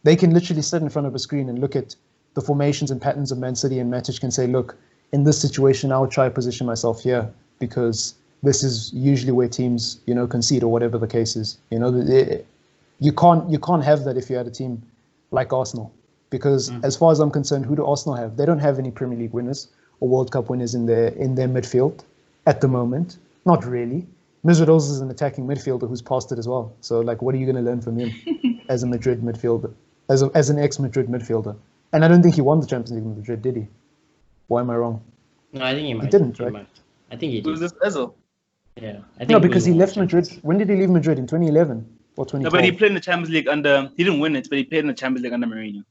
They can literally sit in front of a screen and look at the formations and patterns of Man City, and Matic can say, look, in this situation, I would try to position myself here because this is usually where teams, concede or whatever the case is. You can't have that if you had a team like Arsenal, because as far as I'm concerned, who do Arsenal have? They don't have any Premier League winners or World Cup winners in their midfield at the moment. Not really. Mesut Ozil is an attacking midfielder who's past it as well. So, what are you going to learn from him as a Madrid midfielder, as an ex-Madrid midfielder? And I don't think he won the Champions League with Madrid, did he? Why am I wrong?
No, I think he might.
He didn't, right?
I think he did.
It was this Ozil.
Yeah. I think
No, because he left Madrid. When did he leave Madrid? In 2011 or 2012?
No, but he played in the Champions League under. He didn't win it, but he played in the Champions League under Mourinho.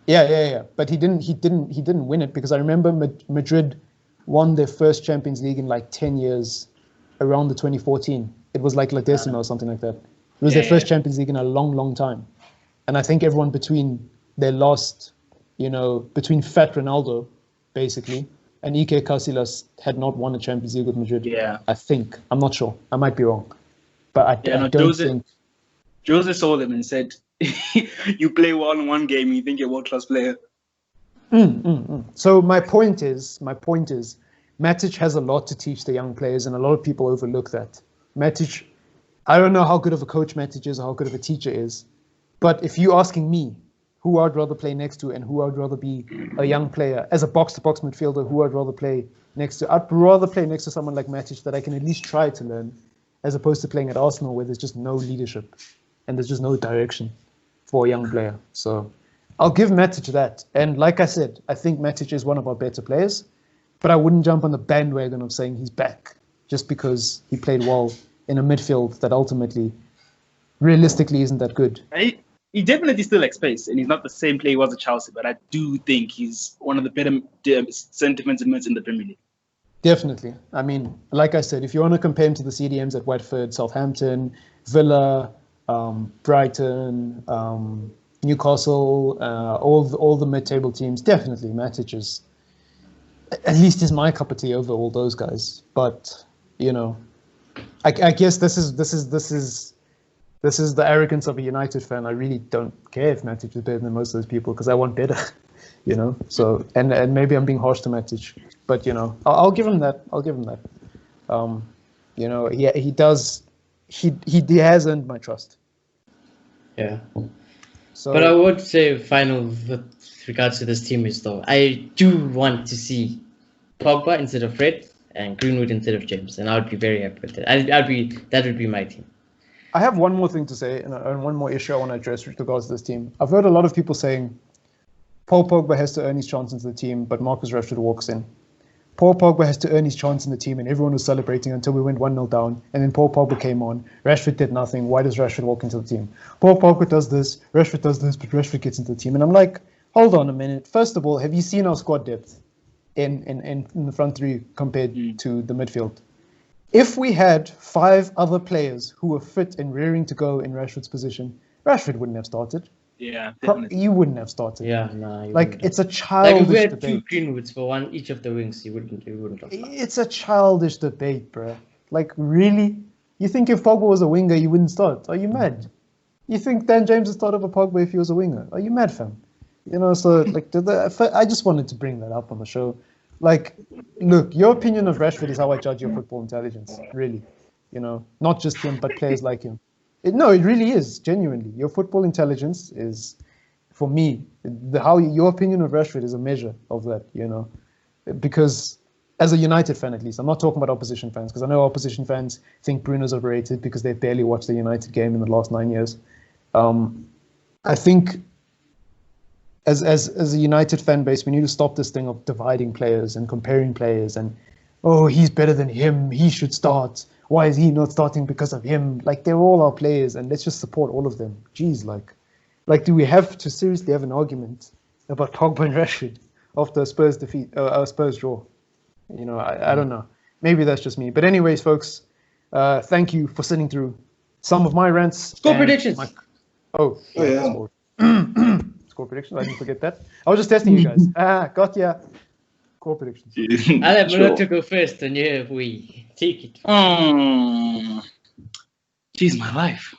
Yeah. But he didn't win it because I remember Madrid won their first Champions League in 10 years, around the 2014. It was like La Decima or something like that. It was their first Champions League in a long, long time. And I think everyone between their last, between Fat Ronaldo, basically, and Ike Casillas had not won a Champions League with Madrid.
Yeah.
I think. I'm not sure. I might be wrong. But I don't think...
Jose saw them and said, you play well in one game, you think you're a world-class player.
So my point is, Matic has a lot to teach the young players, and a lot of people overlook that. Matic, I don't know how good of a coach Matic is or how good of a teacher is, but if you're asking me who I'd rather play next to and who I'd rather be a young player, as a box-to-box midfielder, who I'd rather play next to, I'd rather play next to someone like Matic that I can at least try to learn, as opposed to playing at Arsenal where there's just no leadership and there's just no direction for a young player. So I'll give Matic that. And like I said, I think Matic is one of our better players, but I wouldn't jump on the bandwagon of saying he's back just because he played well in a midfield that ultimately, realistically, isn't that good.
He definitely still likes space, and he's not the same player he was at Chelsea, but I do think he's one of the better centre defensive mids in the Premier League.
Definitely. I mean, like I said, if you want to compare him to the CDMs at Watford, Southampton, Villa, Brighton, Newcastle, all the mid-table teams, definitely Matic is, at least is my cup of tea over all those guys. But I guess this is the arrogance of a United fan. I really don't care if Matic is better than most of those people because I want better, So and maybe I'm being harsh to Matic, but I'll give him that. He does. He has earned my trust.
Yeah.
So,
but I would say final with regards to this team is though I do want to see Pogba instead of Fred and Greenwood instead of James, and I would be very happy with it. That would be my team.
I have one more thing to say and one more issue I want to address with regards to this team. I've heard a lot of people saying Paul Pogba has to earn his chance into the team, but Marcus Rashford walks in. Paul Pogba has to earn his chance in the team, and everyone was celebrating until we went 1-0 down, and then Paul Pogba came on. Rashford did nothing. Why does Rashford walk into the team? Paul Pogba does this, Rashford does this, but Rashford gets into the team. And I'm like, hold on a minute. First of all, have you seen our squad depth in the front three compared to the midfield? If we had 5 other players who were fit and rearing to go in Rashford's position, Rashford wouldn't have started.
Yeah, definitely.
You wouldn't have started.
Yeah, no.
It's a childish
if we had
debate.
2 Greenwoods for one each of the wings, you wouldn't have started.
It's a childish debate, bro. Really? You think if Pogba was a winger, you wouldn't start? Are you mad? You think Dan James would start over Pogba if he was a winger? Are you mad, fam? So I just wanted to bring that up on the show. Look, your opinion of Rashford is how I judge your football intelligence, really. Not just him, but players like him. It really is, genuinely. Your football intelligence is, for me, your opinion of Rashford is a measure of that, Because as a United fan, at least, I'm not talking about opposition fans, because I know opposition fans think Bruno's overrated because they've barely watched the United game in the last 9 years. I think as a United fan base, we need to stop this thing of dividing players and comparing players and, oh, he's better than him, he should start. Why is he not starting because of him? They're all our players, and let's just support all of them. Jeez, do we have to seriously have an argument about Pogba and Rashford after a Spurs defeat, a Spurs draw? I don't know. Maybe that's just me. But anyways, folks, thank you for sitting through some of my rants.
Score predictions.
Oh,
Oh, yeah.
Score. Score predictions. I didn't forget that. I was just testing you guys. Got ya. Score predictions.
I'll have Miller to
Sure.
go first, and yeah, we take it.
Jeez, my life.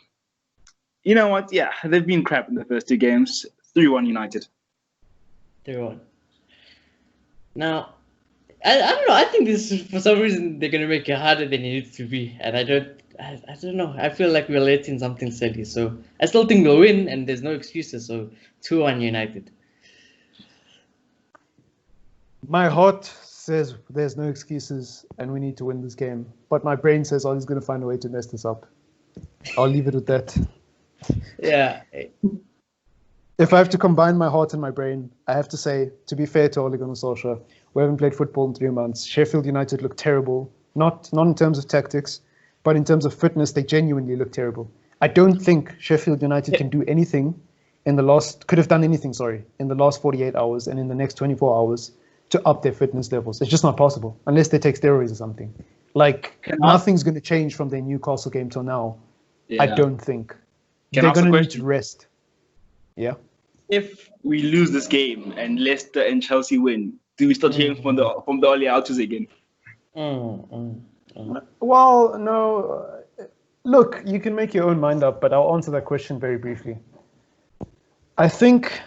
You know what? Yeah, they've been crap in the first two games. 3-1 United.
3-1. Now, I don't know. I think this is, for some reason, they're gonna make it harder than it needs to be, and I don't know. I feel like we're letting something silly, so I still think we'll win, and there's no excuses. So 2-1 United.
My heart says there's no excuses and we need to win this game. But my brain says Ollie's going to find a way to mess this up. I'll leave it with that.
Yeah.
If I have to combine my heart and my brain, I have to say, to be fair to Ole Gunnar Solskjaer, we haven't played football in 3 months. Sheffield United look terrible. Not in terms of tactics, but in terms of fitness, they genuinely look terrible. I don't think Sheffield United can do anything in the last 48 hours and in the next 24 hours to up their fitness levels. It's just not possible unless they take steroids or something. Nothing's going to change from their Newcastle game till now.
Yeah.
I don't think.
Can
They're
I ask a
going to need
question?
to rest. Yeah.
If we lose this game and Leicester and Chelsea win, do we start hearing from the Ole outages again?
Well, no. Look, you can make your own mind up, but I'll answer that question very briefly. I think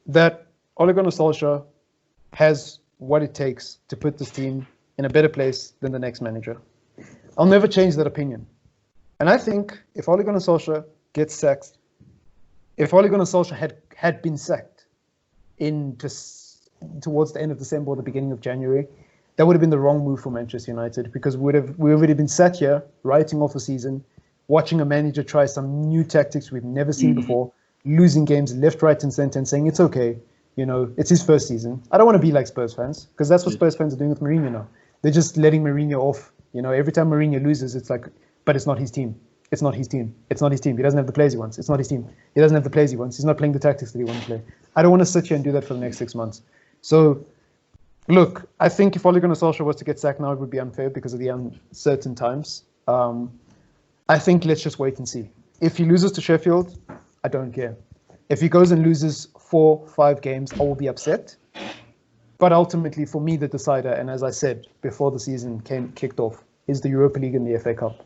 that Ole Gunnar Solskjaer has what it takes to put this team in a better place than the next manager. I'll never change that opinion. And I think if Ole Gunnar Solskjaer gets sacked, if Ole Gunnar Solskjaer had been sacked towards the end of December or the beginning of January, that would have been the wrong move for Manchester United, because we would have been sat here writing off a season, watching a manager try some new tactics we've never seen before, losing games left, right, and centre, and saying it's okay. You know, it's his first season. I don't want to be like Spurs fans, because that's what Spurs fans are doing with Mourinho now. They're just letting Mourinho off. You know, every time Mourinho loses, it's like, but it's not his team. It's not his team. It's not his team. He doesn't have the players he wants. It's not his team. He doesn't have the players he wants. He's not playing the tactics that he wants to play. I don't want to sit here and do that for the next 6 months. So, look, I think if Ole Gunnar Solskjaer was to get sacked now, it would be unfair because of the uncertain times. I think let's just wait and see. If he loses to Sheffield, I don't care. If he goes and loses 4-5 games, I will be upset. But ultimately, for me, the decider, and as I said before the season kicked off, is the Europa League and the FA Cup.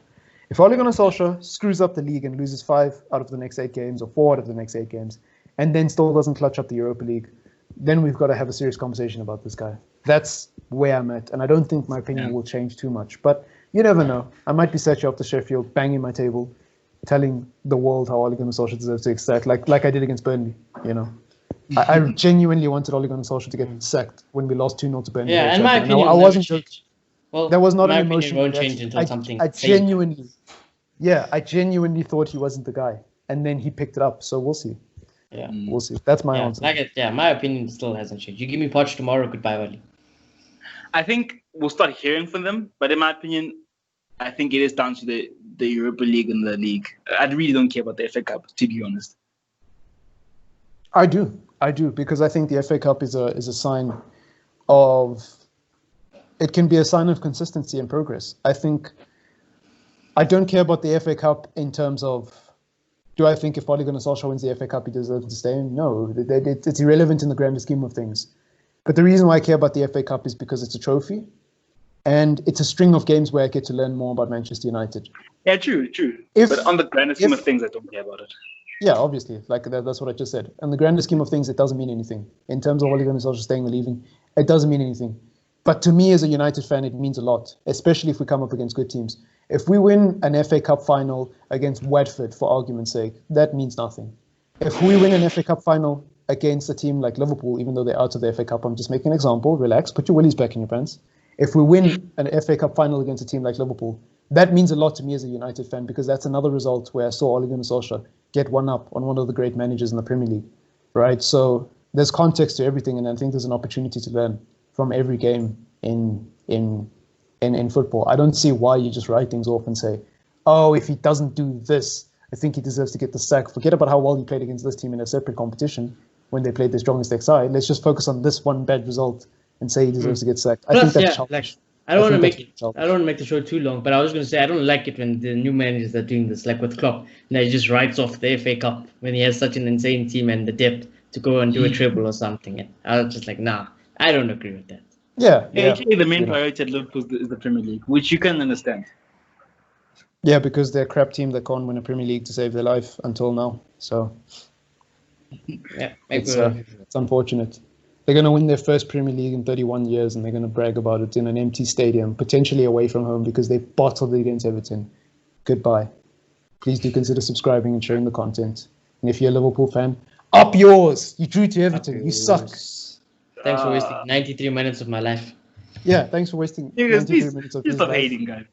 If Ole Gunnar Solskjaer screws up the league and loses 5 out of the next 8 games or 4 out of the next 8 games, and then still doesn't clutch up the Europa League, then we've got to have a serious conversation about this guy. That's where I'm at, and I don't think my opinion will change too much. But you never know. I might be sat here after Sheffield, banging my table, telling the world how Ole Gunnar Solskjaer deserves to get sacked, like I did against Burnley. You know, I genuinely wanted Ole Gunnar Solskjaer to get sacked when we lost 2-0 to Burnley.
Yeah, and my opinion
I wasn't joking.
Well,
that was not
my
an
opinion
emotion.
won't change until something.
I genuinely thought he wasn't the guy, and then he picked it up. So we'll see.
Yeah,
we'll see. That's my answer.
My opinion still hasn't changed. You give me Poch tomorrow, goodbye, Oli.
I think we'll start hearing from them, but in my opinion, I think it is down to the Europa League and the league. I really don't care about the FA Cup, to be honest.
I do, because I think the FA Cup is a sign of. It can be a sign of consistency and progress. I don't care about the FA Cup in terms of, do I think if Ole Gunnar Solskjaer wins the FA Cup, he deserves to stay? No, it's irrelevant in the grander scheme of things. But the reason why I care about the FA Cup is because it's a trophy, and it's a string of games where I get to learn more about Manchester United.
Yeah, true. But on the grander scheme of things, I don't care about it.
Yeah, obviously, that's what I just said. In the grander scheme of things, it doesn't mean anything. In terms of Ole Gunnar Solskjaer staying or leaving, it doesn't mean anything. But to me as a United fan, it means a lot, especially if we come up against good teams. If we win an FA Cup final against Watford, for argument's sake, that means nothing. If we win an FA Cup final against a team like Liverpool, even though they're out of the FA Cup, I'm just making an example, relax, put your willies back in your pants. If we win an FA Cup final against a team like Liverpool, that means a lot to me as a United fan, because that's another result where I saw Ole Gunnar Solskjaer get one up on one of the great managers in the Premier League, right? So there's context to everything, and I think there's an opportunity to learn from every game in football. I don't see why you just write things off and say, oh, if he doesn't do this, I think he deserves to get the sack. Forget about how well he played against this team in a separate competition when they played the strongest side. Let's just focus on this one bad result and say he deserves to get sacked. I think that's childish.
I don't want to
think
make
that's
I don't want to make the show too long, but I was going to say I don't like it when the new managers are doing this, like with Klopp. And he just writes off the FA Cup when he has such an insane team and the depth to go and do a treble or something. And I was just like, nah, I don't agree with that.
Yeah,
Actually, the main
Yeah.
priority at Liverpool is the Premier League, which you can understand.
Yeah, because they're a crap team that can't win a Premier League to save their life until now. So
Yeah,
it's unfortunate. They're going to win their first Premier League in 31 years, and they're going to brag about it in an empty stadium, potentially away from home because they bottled it against Everton. Goodbye. Please do consider subscribing and sharing the content. And if you're a Liverpool fan, up yours! You drew to Everton. You suck.
Thanks for wasting 93 minutes of my life.
Yeah, thanks for wasting
Niggas,
93
please,
minutes of
please
his
stop
life
hating, guys.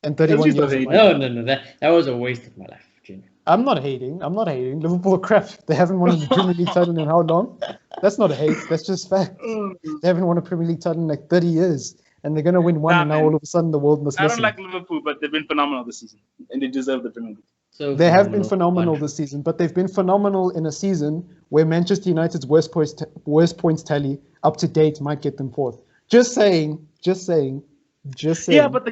and 31
Please
years
stop
of my
hating.
life.
No, that was a waste of my life, Junior.
I'm not hating. Liverpool are crap. They haven't won the Premier League title in how long? That's not a hate. That's just fact. They haven't won a Premier League title in like 30 years. And they're going to win one,
Nah,
and now
man.
all of a sudden the world must
I
listen.
don't like Liverpool, but they've been phenomenal this season, and they deserve the Premier League.
So
They have been phenomenal
100.
this season, but they've been phenomenal in a season where Manchester United's worst points tally up to date might get them fourth. Just saying.
Yeah, but the